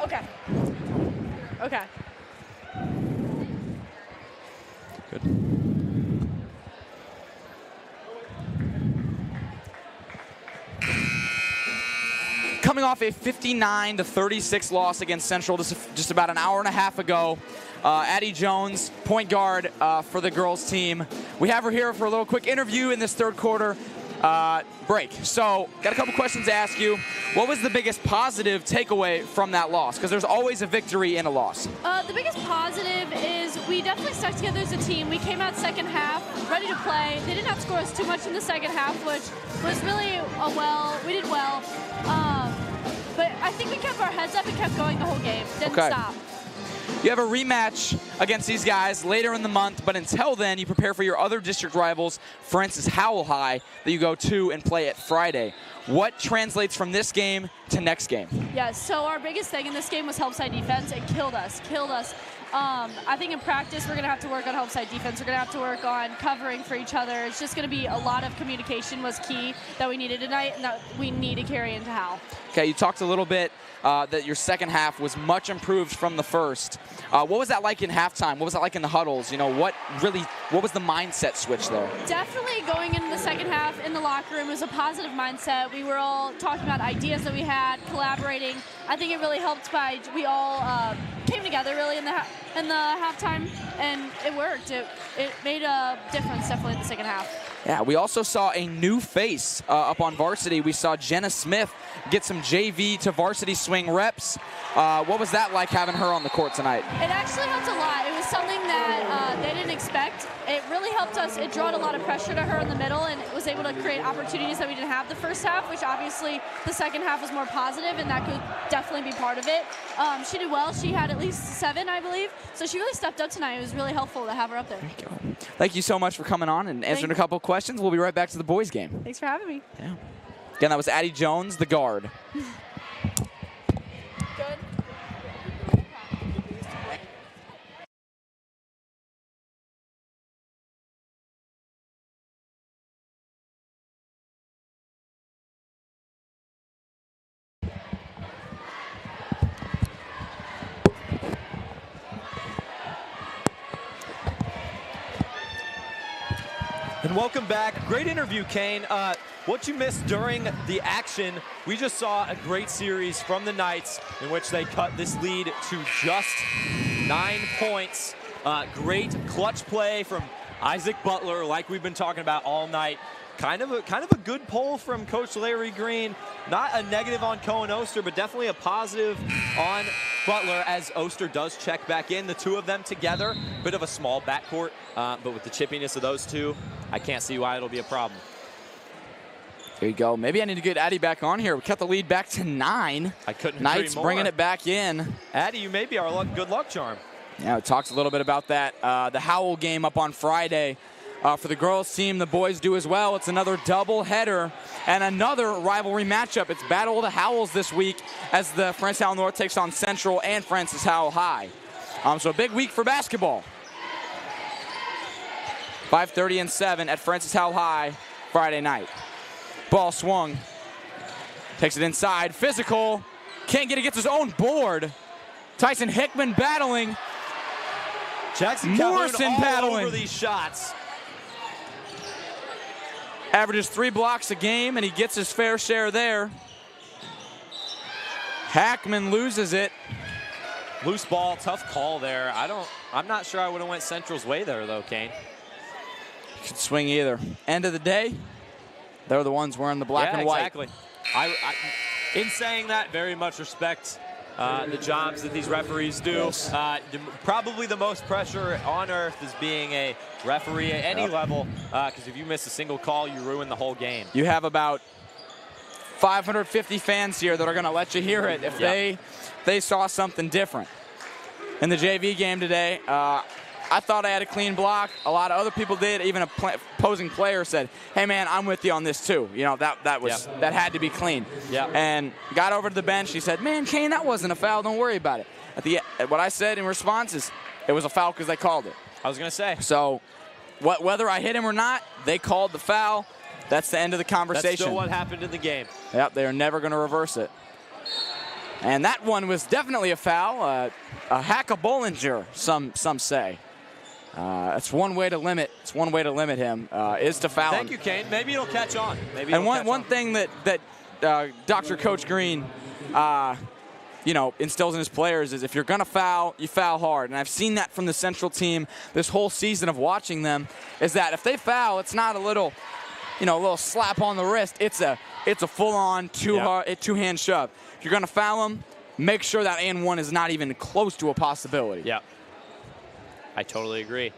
Okay. Okay. Good. Coming off a 59-36 loss against Central just about an hour and a half ago. Addie Jones, point guard for the girls team. We have her here for a little quick interview in this third quarter break. So, got a couple questions to ask you. What was the biggest positive takeaway from that loss? Because there's always a victory in a loss. The biggest positive is we definitely stuck together as a team. We came out second half ready to play. They did not score us too much in the second half, which was really we did well. But I think we kept our heads up and kept going the whole game. Didn't stop. You have a rematch against these guys later in the month, but until then, you prepare for your other district rivals, for instance, Howell High, that you go to and play at Friday. What translates from this game to next game? Yes, so our biggest thing in this game was help side defense. It killed us. I think in practice, we're going to have to work on help side defense. We're going to have to work on covering for each other. It's just going to be a lot of communication was key that we needed tonight and that we need to carry into Howell. Okay, you talked a little bit that your second half was much improved from the first. What was that like in halftime? What was that like in the huddles? You know, what was the mindset switch there? Definitely going into the second half in the locker room was a positive mindset. We were all talking about ideas that we had, collaborating. I think it really helped by we all came together really in the halftime, and it worked. It made a difference definitely in the second half. Yeah, we also saw a new face up on varsity. We saw Jenna Smith get some JV to varsity swing reps. What was that like having her on the court tonight? It actually helped a lot. It was something that they didn't expect. It really helped us. It brought a lot of pressure to her in the middle and was able to create opportunities that we didn't have the first half, which obviously the second half was more positive, and that could definitely be part of it. She did well. She had at least 7, I believe. So she really stepped up tonight. It was really helpful to have her up there. Thank you so much for coming on and answering a couple of questions. We'll be right back to the boys' game. Thanks for having me. Yeah. Again, that was Addie Jones, the guard. And welcome back. Great interview, Kane. What you missed during the action, we just saw a great series from the Knights in which they cut this lead to just 9 points. Great clutch play from Isaac Butler, like we've been talking about all night. Kind of a good poll from Coach Larry Green. Not a negative on Cohen Oster, but definitely a positive on Butler as Oster does check back in. The two of them together, bit of a small backcourt, but with the chippiness of those two, I can't see why it'll be a problem. There you go. Maybe I need to get Addie back on here. We cut the lead back to 9. I couldn't Knights agree more. bringing it back in. Addie, you may be our good luck charm. Yeah, we talked a little bit about that. The Howell game up on Friday. For the girls team, the boys do as well. It's another double header and another rivalry matchup. It's Battle of the Howells this week as the Francis Howell North takes on Central and Francis Howell High. So a big week for basketball. 5:30 and 7 at Francis Howell High Friday night. Ball swung. Takes it inside. Physical. Can't get it. Gets his own board. Tyson Hickman battling. Jackson Morrison all battling. over these shots. Averages 3 blocks a game, and he gets his fair share there. Hackman loses it. Loose ball, tough call there. I'm not sure I would have went Central's way there though, Kane. Could swing either. End of the day, they're the ones wearing the black and white. Exactly. In saying that, very much respect the jobs that these referees do. Yes. Probably the most pressure on earth is being a referee at any level, because if you miss a single call, you ruin the whole game. You have about 550 fans here that are going to let you hear it if they saw something different. In the JV game today, I thought I had a clean block. A lot of other people did. Even a opposing player said, "Hey man, I'm with you on this too." You know, that had to be clean. Yeah. And got over to the bench. He said, "Man, Kane, that wasn't a foul. Don't worry about it." What I said in response is, "It was a foul because they called it." I was going to say. So, whether I hit him or not, they called the foul. That's the end of the conversation. That's still what happened in the game. Yep, they are never going to reverse it. And that one was definitely a foul. A hack of Bollinger, some say. It's one way to limit. It's one way to limit him is to foul him. Thank you, Kane. Maybe it'll catch on. And one thing that Dr. Coach Green, instills in his players is if you're gonna foul, you foul hard. And I've seen that from the Central team this whole season of watching them. Is that if they foul, it's not a little slap on the wrist. It's a full-on two-hand shove. If you're gonna foul them, make sure that and one is not even close to a possibility. Yeah. I totally agree.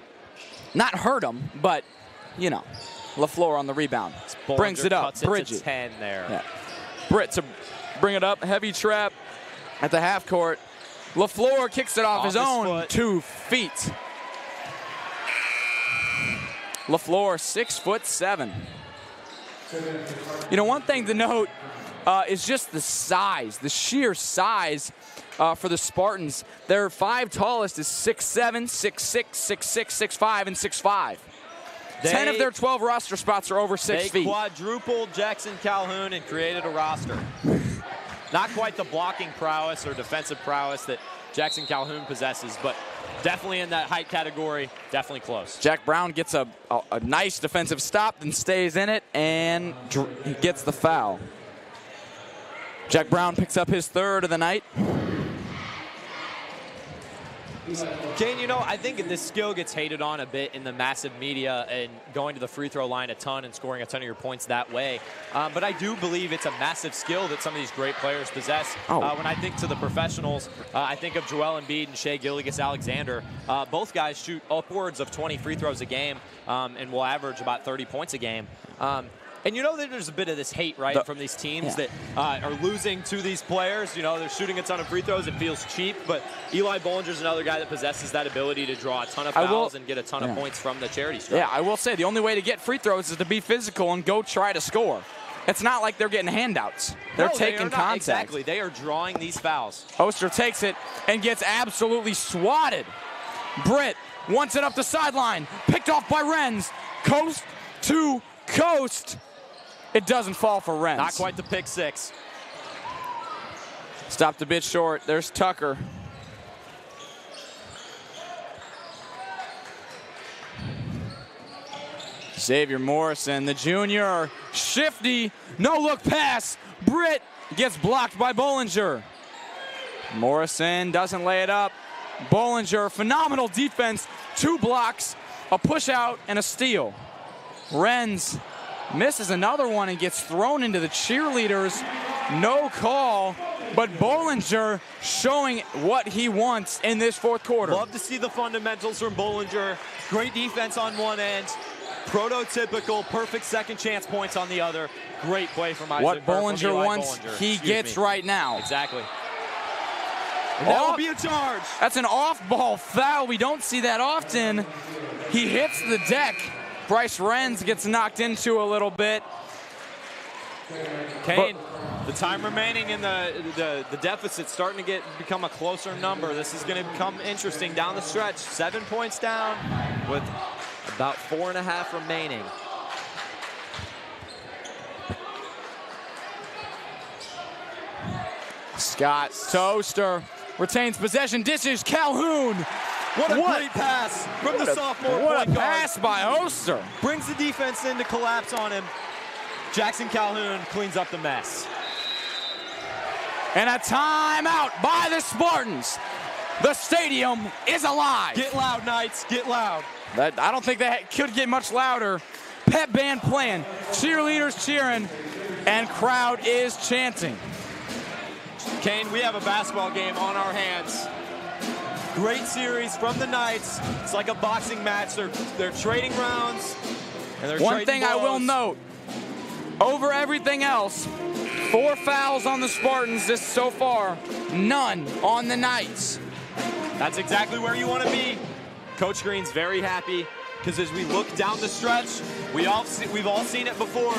Not hurt him, but, LaFleur on the rebound. Brings it up. Bridget. 10 there. Yeah. Britt to bring it up. Heavy trap at the half court. LaFleur kicks it off his own foot. 2 feet. LaFleur, 6'7". One thing to note is just the size, the sheer size for the Spartans. Their 5 tallest is 6'7", 6'6", 6'6", 6'5", and 6'5". 10 of their 12 roster spots are over 6 feet. They quadrupled Jackson Calhoun and created a roster. Not quite the blocking prowess or defensive prowess that Jackson Calhoun possesses, but definitely in that height category, definitely close. Jack Brown gets a nice defensive stop, then stays in it, and he gets the foul. Jack Brown picks up his 3rd of the night. Kane, I think this skill gets hated on a bit in the massive media and going to the free throw line a ton and scoring a ton of your points that way. But I do believe it's a massive skill that some of these great players possess. When I think to the professionals, I think of Joel Embiid and Shai Gilgeous-Alexander. Both guys shoot upwards of 20 free throws a game and will average about 30 points a game. And that there's a bit of this hate, right, from these teams that are losing to these players. They're shooting a ton of free throws. It feels cheap. But Eli Bollinger's another guy that possesses that ability to draw a ton of fouls and get a ton of points from the charity stripe. Yeah, I will say the only way to get free throws is to be physical and go try to score. It's not like they're getting handouts. They're taking contact. Exactly. They are drawing these fouls. Oster takes it and gets absolutely swatted. Britt wants it up the sideline. Picked off by Renz. Coast to coast. It doesn't fall for Renz. Not quite the pick 6. Stopped a bit short. There's Tucker. Xavier Morrison, the junior. Shifty. No-look pass. Britt gets blocked by Bollinger. Morrison doesn't lay it up. Bollinger, phenomenal defense. 2 blocks, a push out, and a steal. Renz misses another one and gets thrown into the cheerleaders. No call, but Bollinger showing what he wants in this 4th quarter. Love to see the fundamentals from Bollinger. Great defense on one end. Prototypical, perfect second chance points on the other. Great play from Isaac. What Bollinger wants, he gets right now. Exactly. And that will be a charge. That's an off-ball foul. We don't see that often. He hits the deck. Bryce Renz gets knocked into a little bit. Kane, the time remaining in the deficit starting to become a closer number. This is going to become interesting down the stretch. 7 points down with about 4.5 remaining. Scott Toaster retains possession. Dishes Calhoun. What a great pass from the sophomore point guard. What a pass by Oster. Brings the defense in to collapse on him. Jackson Calhoun cleans up the mess. And a timeout by the Spartans. The stadium is alive. Get loud, Knights. Get loud. I don't think that could get much louder. Pep band playing. Cheerleaders cheering. And crowd is chanting. Kane, we have a basketball game on our hands. Great series from the Knights. It's like a boxing match. They're trading rounds. And they're One thing I will note, over everything else, 4 fouls on the Spartans this so far, none on the Knights. That's exactly where you want to be. Coach Green's very happy because as we look down the stretch, we've all seen it before.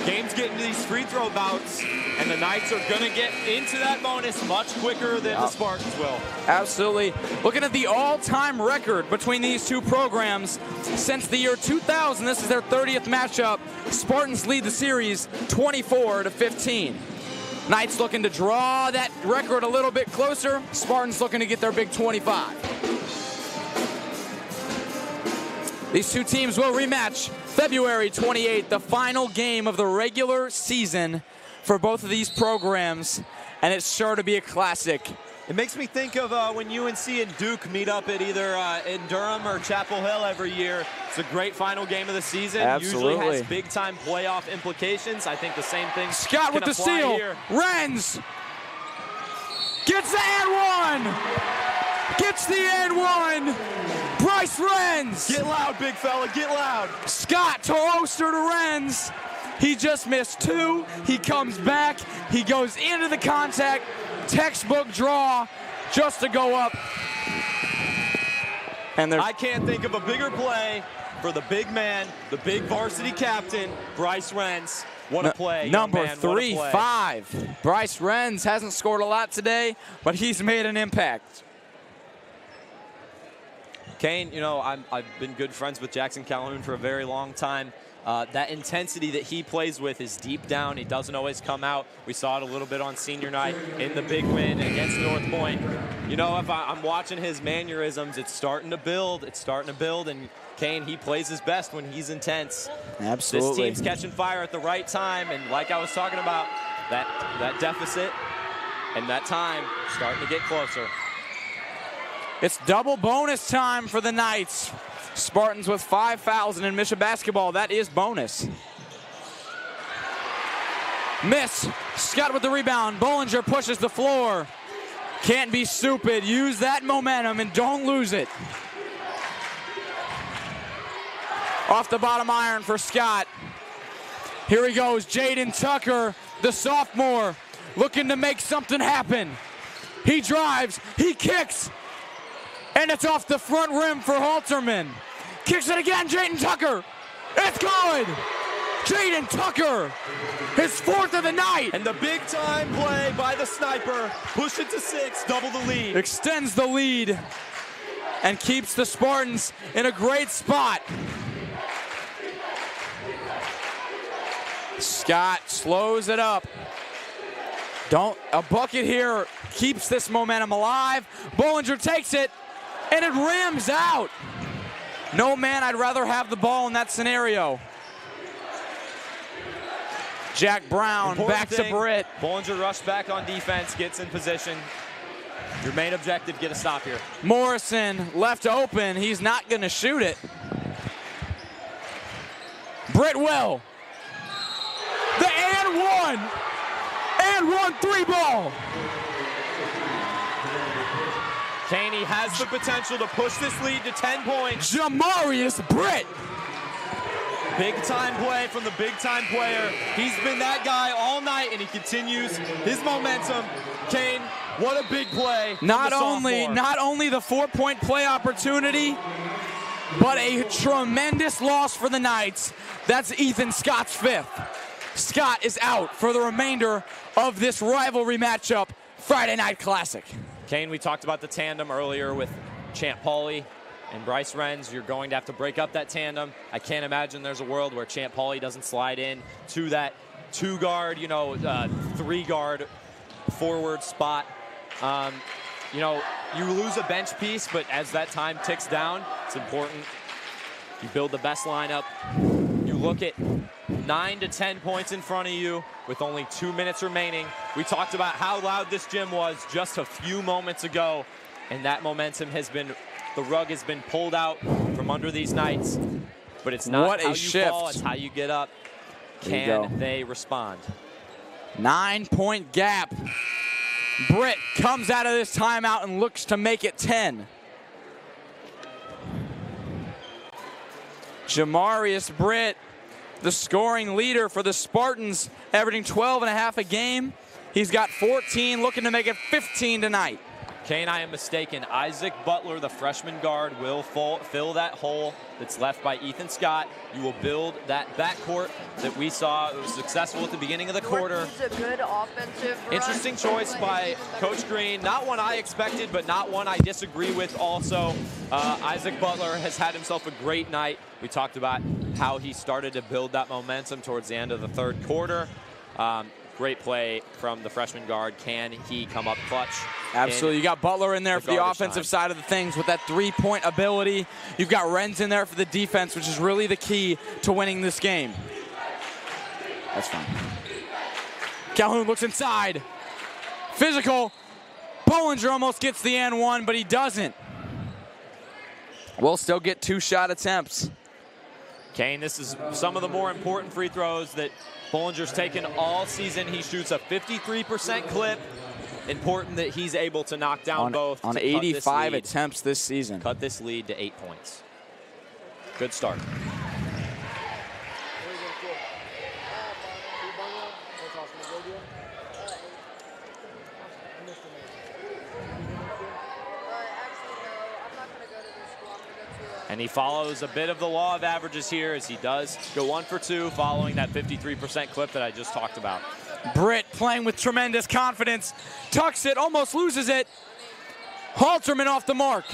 Games get into these free throw bouts, and the Knights are going to get into that bonus much quicker than the Spartans will. Absolutely. Looking at the all-time record between these two programs since the year 2000, this is their 30th matchup. Spartans lead the series 24-15. Knights looking to draw that record a little bit closer. Spartans looking to get their big 25. These two teams will rematch February 28th, the final game of the regular season for both of these programs, and it's sure to be a classic. It makes me think of when UNC and Duke meet up at either in Durham or Chapel Hill every year. It's a great final game of the season. Absolutely. Usually has big-time playoff implications. I think the same thing Scott with the steal. Here. Renz gets the and one. Gets the and one. Bryce Renz. Get loud, big fella. Get loud. Scott to Oster to Renz. He just missed 2. He comes back. He goes into the contact. Textbook draw just to go up. And I can't think of a bigger play for the big man, the big varsity captain, Bryce Renz. What a play. Number 3-5. Bryce Renz hasn't scored a lot today, but he's made an impact. Kane, you know, I've been good friends with Jackson Calhoun for a very long time. That intensity that he plays with is deep down. He doesn't always come out. We saw it a little bit on senior night in the big win against North Point. You know, if I'm watching his mannerisms, it's starting to build. It's starting to build. And Kane, he plays his best when he's intense. Absolutely. This team's catching fire at the right time. And like I was talking about, that deficit and that time starting to get closer. It's double bonus time for the Knights. Spartans with 5 fouls, and in Mission basketball, that is bonus. Miss. Scott with the rebound. Bollinger pushes the floor. Can't be stupid. Use that momentum and don't lose it. Off the bottom iron for Scott. Here he goes. Jaden Tucker, the sophomore, looking to make something happen. He drives. He kicks. And it's off the front rim for Halterman. Kicks it again, Jaden Tucker. It's good. Jaden Tucker, his 4th of the night. And the big time play by the sniper. Push it to 6, double the lead. Extends the lead and keeps the Spartans in a great spot. Scott slows it up. A bucket here keeps this momentum alive. Bollinger takes it. And it rims out. No, man, I'd rather have the ball in that scenario. Jack Brown back to Britt. Bollinger rushed back on defense, gets in position. Your main objective, get a stop here. Morrison left open. He's not going to shoot it. Britt will. The and one 3-ball. Kane has the potential to push this lead to 10 points. Jamarius Britt. Big time play from the big time player. He's been that guy all night and he continues his momentum. Kane, what a big play. Not only the 4-point play opportunity, but a tremendous loss for the Knights. That's Ethan Scott's 5th. Scott is out for the remainder of this rivalry matchup, Friday Night Classic. Kane, we talked about the tandem earlier with Champ Pauly and Bryce Renz. You're going to have to break up that tandem. I can't imagine there's a world where Champ Pauly doesn't slide in to that 2-guard, 3-guard forward spot. You lose a bench piece, but as that time ticks down, it's important. You build the best lineup. You look at 9 to 10 points in front of you with only 2 minutes remaining. We talked about how loud this gym was just a few moments ago, and that momentum the rug has been pulled out from under these Knights. But it's not how you fall, it's how you get up. Can they respond? 9-point gap. Britt comes out of this timeout and looks to make it 10. Jamarius Britt the scoring leader for the Spartans, averaging 12.5 a game. He's got 14, looking to make it 15 tonight. Kane, I am mistaken. Isaac Butler, the freshman guard, will fill that hole that's left by Ethan Scott. You will build that backcourt that we saw. It was successful at the beginning of the quarter. It's a good offensive run. Interesting choice by Coach Green. Not one I expected, but not one I disagree with also. Isaac Butler has had himself a great night. We talked about how he started to build that momentum towards the end of the third quarter. Great play from the freshman guard. Can he come up clutch? Absolutely. You got Butler in there for the offensive side of the things with that three-point ability. You've got Renz in there for the defense, which is really the key to winning this game. That's fine. Calhoun looks inside. Physical. Bollinger almost gets the and one, but he doesn't. We'll still get 2 shot attempts. Kane, this is some of the more important free throws that Bollinger's taken all season. He shoots a 53% clip. Important that he's able to knock down both. On 85 attempts this season. Cut this lead to 8 points. Good start. And he follows a bit of the law of averages here as he does go 1 for 2 following that 53% clip that I just talked about. Britt playing with tremendous confidence. Tucks it, almost loses it. Halterman off the mark.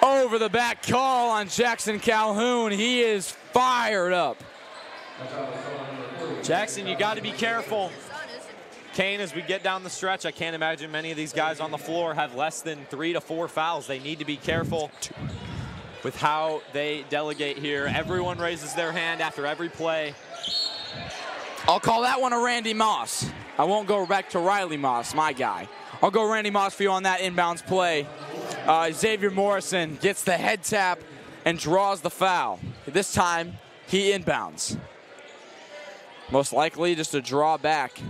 Over the back call on Jackson Calhoun. He is fired up. Jackson, you got to be careful. Kane, as we get down the stretch, I can't imagine many of these guys on the floor have less than 3 to 4 fouls. They need to be careful with how they delegate here. Everyone raises their hand after every play. I'll call that one a Randy Moss. I won't go back to Riley Moss, my guy. I'll go Randy Moss for you on that inbounds play. Xavier Morrison gets the head tap and draws the foul. This time, he inbounds. Most likely just a draw back.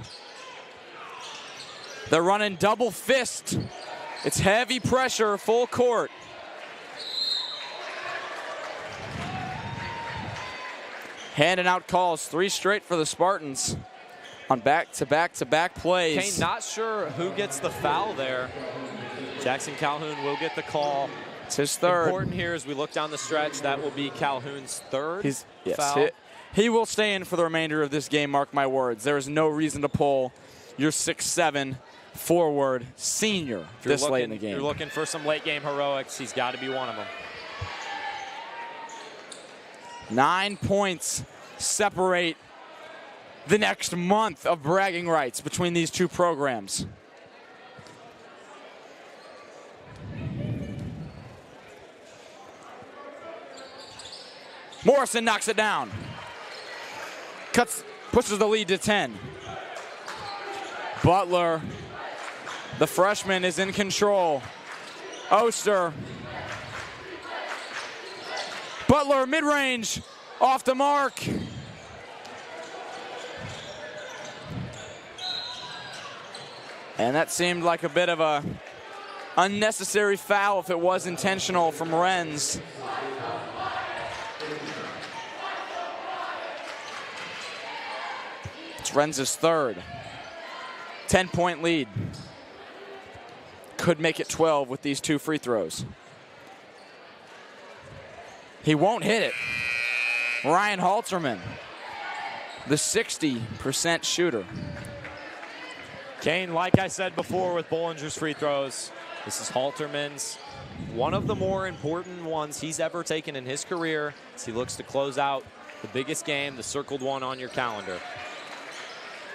They're running double fist. It's heavy pressure, full court. Handing out calls, 3 straight for the Spartans on back-to-back-to-back plays. Kane not sure who gets the foul there. Jackson Calhoun will get the call. It's his third. Important here as we look down the stretch, that will be Calhoun's third foul. He will stay in for the remainder of this game, mark my words. There is no reason to pull your 6'7" forward senior this late in the game. You're looking for some late game heroics. He's got to be one of them. 9 points separate the next month of bragging rights between these two programs. Morrison knocks it down. Pushes the lead to 10. Butler, the freshman, is in control. Oster. Butler, mid-range, off the mark. And that seemed like a bit of a unnecessary foul if it was intentional from Renz. It's Renz's third. 10-point lead. Could make it 12 with these 2 free throws. He won't hit it. Ryan Halterman, the 60% shooter. Kane, like I said before with Bollinger's free throws, this is Halterman's one of the more important ones he's ever taken in his career as he looks to close out the biggest game, the circled one on your calendar.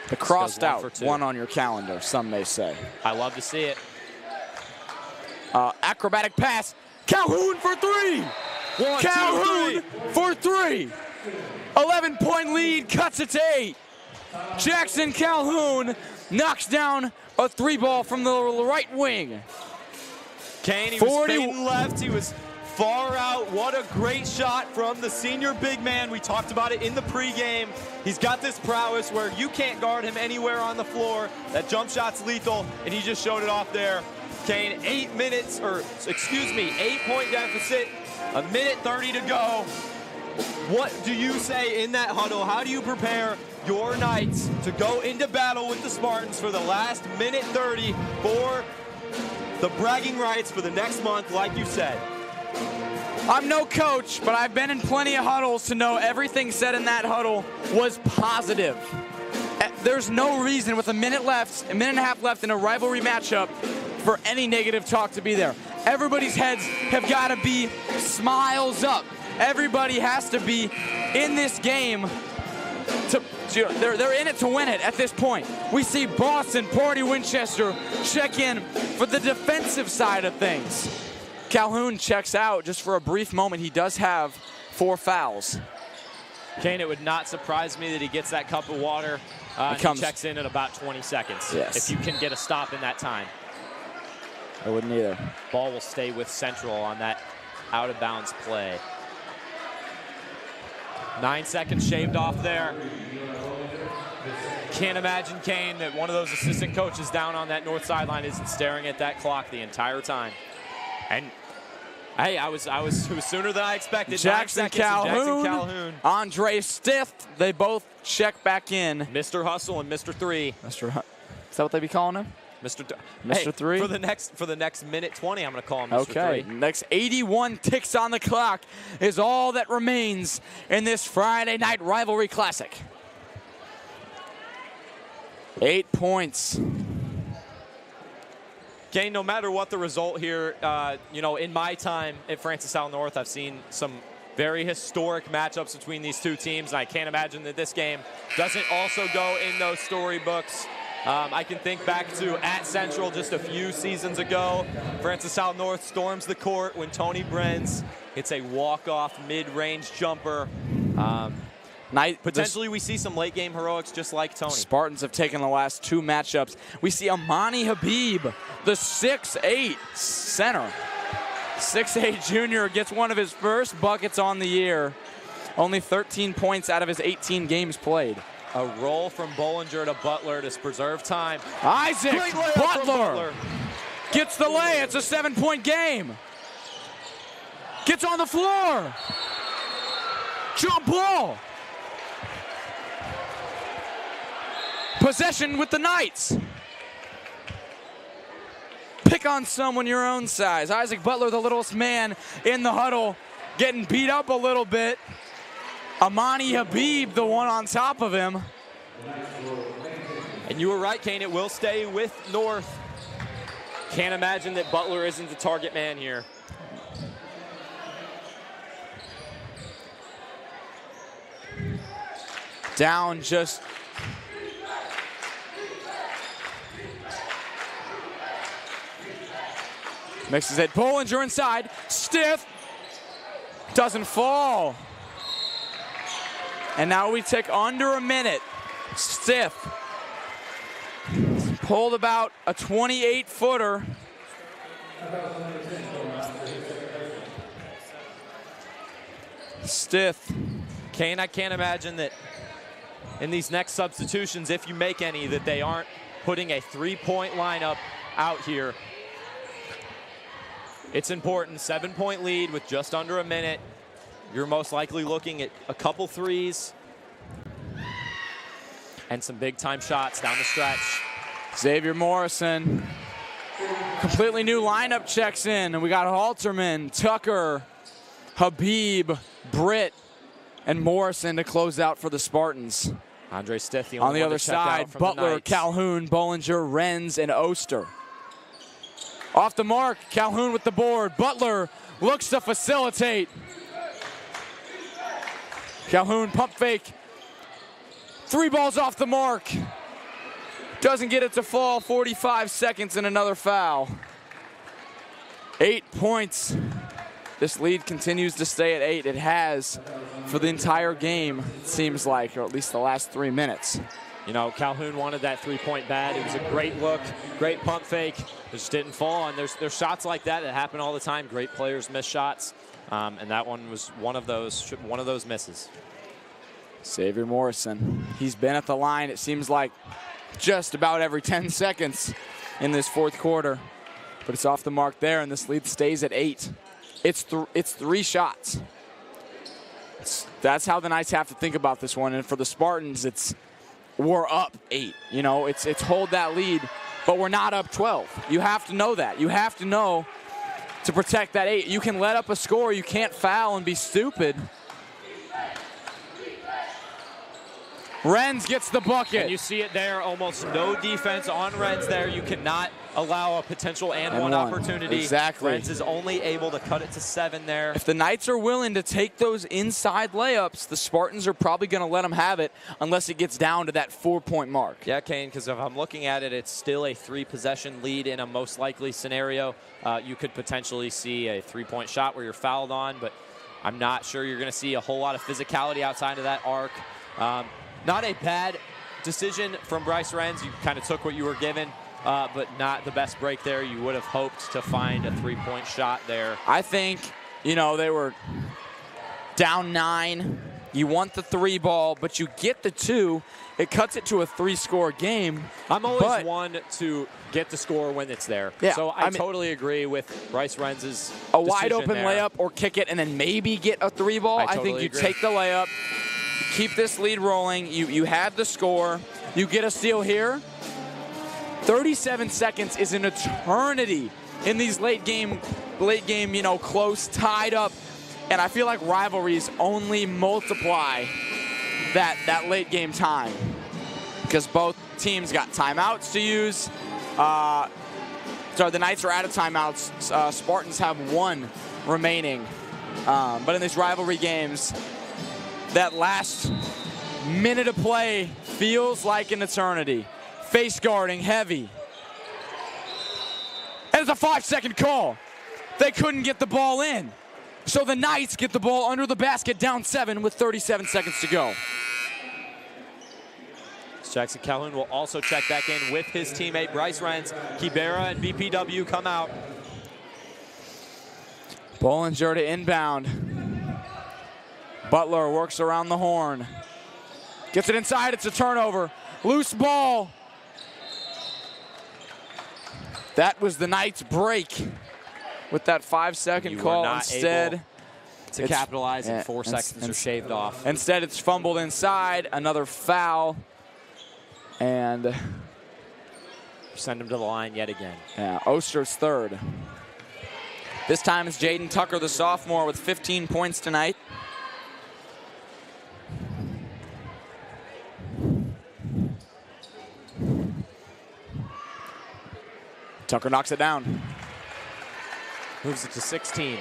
The crossed out one on your calendar, some may say. I love to see it. Acrobatic pass. Calhoun for 3. Calhoun for 3. 11-point lead, cuts it to 8. Jackson Calhoun knocks down a 3-ball from the right wing. Kane, he was fading left. He was far out. What a great shot from the senior big man. We talked about it in the pregame. He's got this prowess where you can't guard him anywhere on the floor. That jump shot's lethal, and he just showed it off there. Kane, 8 point deficit, 1:30 to go. what do you say in that huddle? How do you prepare your Knights to go into battle with the Spartans for the last minute 30 for the bragging rights for the next month, like you said? I'm no coach, but I've been in plenty of huddles to know everything said in that huddle was positive. There's no reason with a minute and a half left in a rivalry matchup for any negative talk to be there. Everybody's heads have got to be smiles up. Everybody has to be in this game. They're in it to win it at this point. We see Boston, Party, Winchester check in for the defensive side of things. Calhoun checks out just for a brief moment. He does have 4 fouls. Kane, it would not surprise me that he gets that cup of water. He checks in at about 20 seconds. Yes. If you can get a stop in that time. I wouldn't either. Ball will stay with Central on that out-of-bounds play. 9 seconds shaved off there. Can't imagine, Kane, that one of those assistant coaches down on that north sideline isn't staring at that clock the entire time. And hey, it was sooner than I expected. Jackson Calhoun, Andre Stiff, they both check back in. Mr. Hustle and Mr. 3. Is that what they be calling him? Mr. 3? For the next minute 20, I'm going to call him Mr. 3. Okay, next 81 ticks on the clock is all that remains in this Friday night rivalry classic. 8 points. Kane, no matter what the result here, in my time at Francis Howell North, I've seen some very historic matchups between these two teams, and I can't imagine that this game doesn't also go in those storybooks. I can think back to at Central just a few seasons ago. Francis Howell North storms the court when Tony Brenz hits a walk-off mid-range jumper. Potentially we see some late-game heroics just like Tony. Spartans have taken the last 2 matchups. We see Amani Habib, the 6'8 center. 6'8 junior gets one of his first buckets on the year. Only 13 points out of his 18 games played. A roll from Bollinger to Butler to preserve time. Isaac Butler gets the lay. It's a 7-point game. Gets on the floor. Jump ball. Possession with the Knights. Pick on someone your own size. Isaac Butler, the littlest man in the huddle, getting beat up a little bit. Amani Habib, the one on top of him. And you were right, Kane. It will stay with North. Can't imagine that Butler isn't the target man here. Down just... Mixes it. Bollinger inside. Stiff. Doesn't fall. And now we take under a minute. Stiff. Pulled about a 28-footer. Stiff. Kane, I can't imagine that in these next substitutions, if you make any, that they aren't putting a 3-point lineup out here. It's important. 7-point lead with just under a minute. You're most likely looking at a couple threes and some big-time shots down the stretch. Xavier Morrison. Completely new lineup checks in. And we got Halterman, Tucker, Habib, Britt, and Morrison to close out for the Spartans. Andre Stiff, on the other side, Butler, Calhoun, Bollinger, Renz, and Oster. Off the mark, Calhoun with the board. Butler looks to facilitate. Calhoun pump fake. 3 balls off the mark. Doesn't get it to fall. 45 seconds and another foul. 8 points. This lead continues to stay at 8. It has for the entire game, it seems like, or at least the last 3 minutes. You know, Calhoun wanted that 3-point bad. It was a great look, great pump fake. It just didn't fall, and there's shots like that happen all the time. Great players miss shots, and that one was one of those misses. Xavier Morrison, he's been at the line, it seems like, just about every 10 seconds in this fourth quarter. But it's off the mark there, and this lead stays at 8. It's 3 shots. That's how the Knights have to think about this one. And for the Spartans, we're up 8. You know, it's hold that lead, but we're not up 12. You have to know that. You have to know to protect that 8. You can let up a score. You can't foul and be stupid. Renz gets the bucket. And you see it there, almost no defense on Renz there. You cannot allow a potential and one opportunity. Exactly. Renz is only able to cut it to 7 there. If the Knights are willing to take those inside layups, the Spartans are probably going to let them have it unless it gets down to that 4-point mark. Yeah, Kane, because if I'm looking at it, it's still a 3-possession lead in a most likely scenario. You could potentially see a 3-point shot where you're fouled on, but I'm not sure you're going to see a whole lot of physicality outside of that arc. Not a bad decision from Bryce Renz. You kind of took what you were given, but not the best break there. You would have hoped to find a 3-point shot there. I think, you know, they were down 9. You want the 3 ball, but you get the 2. It cuts it to a 3-score game. I'm always one to get the score when it's there. Yeah, so I totally agree with Bryce Renz's a wide open there. layup or kick it and then maybe get a 3 ball. I think you take the layup. Keep this lead rolling. You had the score. You get a steal here. 37 seconds is an eternity in these late game, you know, close, tied up. And I feel like rivalries only multiply that late game time because both teams got timeouts to use. The Knights are out of timeouts. Spartans have 1 remaining. But in these rivalry games, that last minute of play feels like an eternity. Face guarding, heavy. And it's a 5-second call. They couldn't get the ball in. So the Knights get the ball under the basket, down 7 with 37 seconds to go. Jackson Calhoun will also check back in with his teammate Bryce Renz. Kibera and BPW come out. Bollinger to inbound. Butler works around the horn. Gets it inside, it's a turnover. Loose ball. That was the Knights' break with that 5-second call. Instead, to capitalize and 4 seconds are shaved off. Instead, it's fumbled inside, another foul. And send him to the line yet again. Yeah, Oster's 3rd. This time it's Jaden Tucker, the sophomore, with 15 points tonight. Tucker knocks it down. Moves it to 16.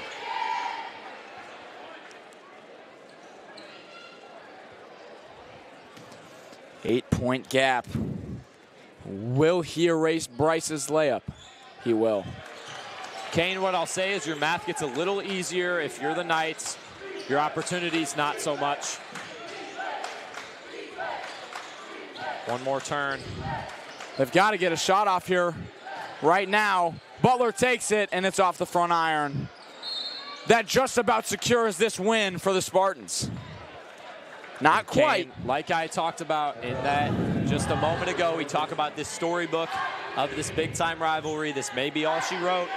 Eight-point gap. Will he erase Bryce's layup? He will. Kane, what I'll say is your math gets a little easier if you're the Knights. Your opportunities, not so much. One more turn. They've got to get a shot off here right now. Butler takes it, and it's off the front iron. That just about secures this win for the Spartans. Not quite. Kane, like I talked about in that just a moment ago, we talk about this storybook of this big-time rivalry. This may be all she wrote,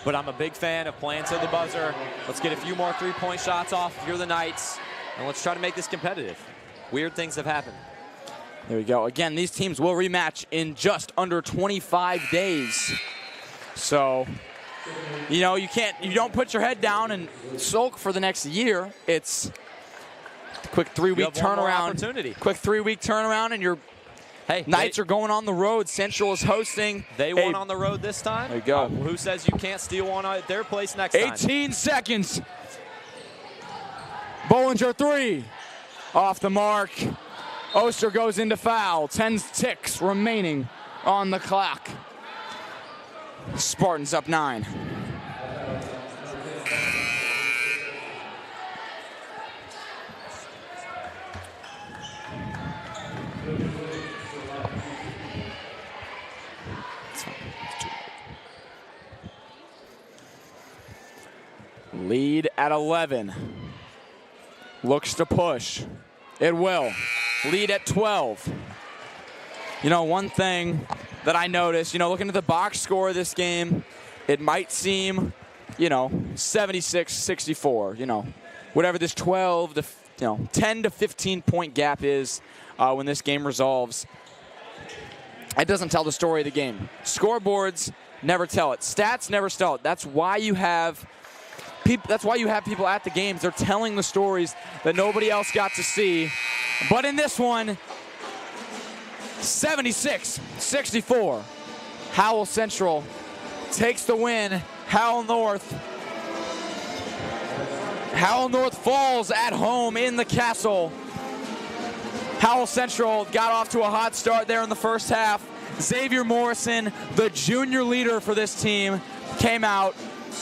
but I'm a big fan of playing to the buzzer. Let's get a few more 3-point shots off if you're the Knights, and let's try to make this competitive. Weird things have happened. There we go. Again, these teams will rematch in just under 25 days. So, you know, you don't put your head down and sulk for the next year. It's a quick 3-week turnaround. Quick 3-week turnaround, and your Knights are going on the road. Central is hosting. They won on the road this time. There you go. Who says you can't steal one at their place next time? 18 seconds. Bollinger 3. Off the mark. Oster goes into foul. 10 ticks remaining on the clock. Spartans up 9. Lead at 11. Looks to push. It will. Lead at 12. You know, one thing that I noticed, you know, looking at the box score of this game, it might seem, you know, 76-64, you know, whatever this 10 to 15 point gap is when this game resolves. It doesn't tell the story of the game. Scoreboards never tell it. Stats never tell it. That's why you have people at the games. They're telling the stories that nobody else got to see. But in this one, 76-64. Howell Central takes the win. Howell North falls at home in the castle. Howell Central got off to a hot start there in the first half. Xavier Morrison, the junior leader for this team, came out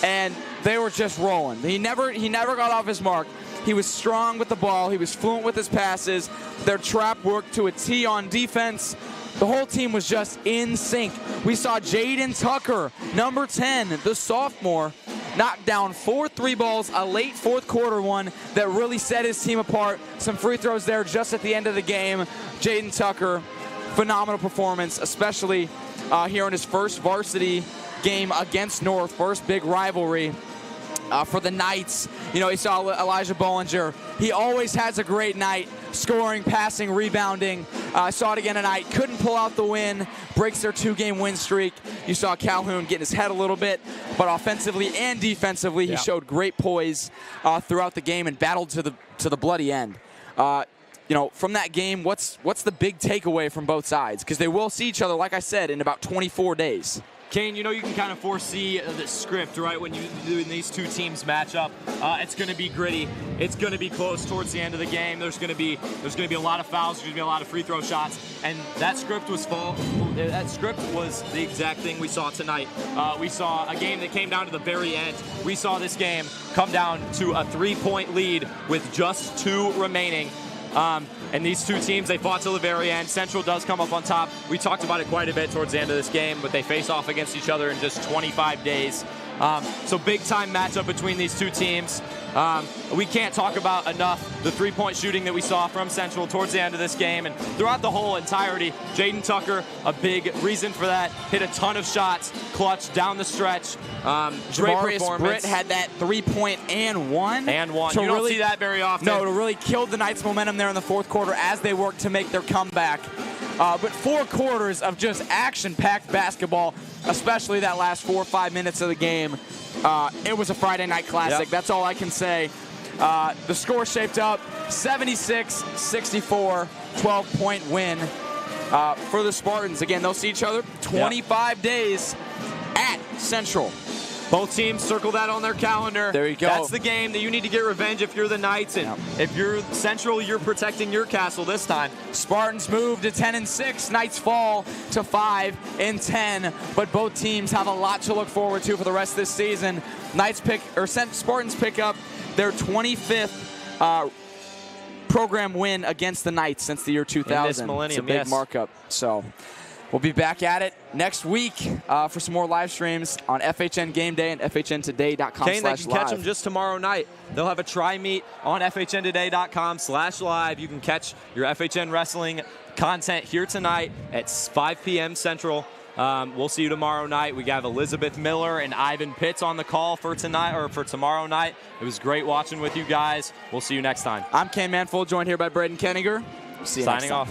and they were just rolling. He never got off his mark. He was strong with the ball. He was fluent with his passes. Their trap worked to a T on defense. The whole team was just in sync. We saw Jaden Tucker, number 10, the sophomore, knock down 4 3-balls, a late fourth quarter one that really set his team apart. Some free throws there just at the end of the game. Jaden Tucker, phenomenal performance, especially here in his first varsity game against North, first big rivalry. For the Knights, you know, he saw Elijah Bollinger. He always has a great night, scoring, passing, rebounding. Saw it again tonight. Couldn't pull out the win. Breaks their 2-game win streak. You saw Calhoun getting his head a little bit, but offensively and defensively, he showed great poise throughout the game and battled to the bloody end. You know, from that game, what's the big takeaway from both sides? Because they will see each other, like I said, in about 24 days. Kane, you know, you can kind of foresee the script, right? When these two teams match up, it's going to be gritty. It's going to be close towards the end of the game. There's going to be a lot of fouls. There's going to be a lot of free throw shots, and that script was the exact thing we saw tonight. We saw a game that came down to the very end. We saw this game come down to a 3-point lead with just 2 remaining. And these two teams, they fought till the very end. Central does come up on top. We talked about it quite a bit towards the end of this game, but they face off against each other in just 25 days. So big-time matchup between these two teams. We can't talk about enough the 3-point shooting that we saw from Central towards the end of this game. And throughout the whole entirety, Jaden Tucker, a big reason for that, hit a ton of shots, clutch down the stretch. Great performance. Britt had that 3-point and one. You don't see that very often. No, to really kill the Knights' momentum there in the fourth quarter as they worked to make their comeback. But 4 quarters of just action-packed basketball, especially that last 4 or 5 minutes of the game. It was a Friday night classic. Yep. That's all I can say. The score shaped up 76-64, 12-point win for the Spartans. Again, they'll see each other 25 days at Central. Both teams circle that on their calendar. There you go. That's the game that you need to get revenge if you're the Knights. And if you're Central, you're protecting your castle this time. Spartans move to 10-6. Knights fall to 5-10. But both teams have a lot to look forward to for the rest of this season. Spartans pick up their 25th program win against the Knights since the year 2000. In this millennium, it's a big markup. So we'll be back at it next week for some more live streams on FHN Game Day and FHNtoday.com/live. Kane, they can catch them just tomorrow night. They'll have a tri-meet on FHNtoday.com/live. You can catch your FHN wrestling content here tonight at 5 p.m. Central. We'll see you tomorrow night. We have Elizabeth Miller and Ivan Pitts on the call for tonight or for tomorrow night. It was great watching with you guys. We'll see you next time. I'm Kane Manfull, joined here by Braden Kettinger. See you next time. Signing off.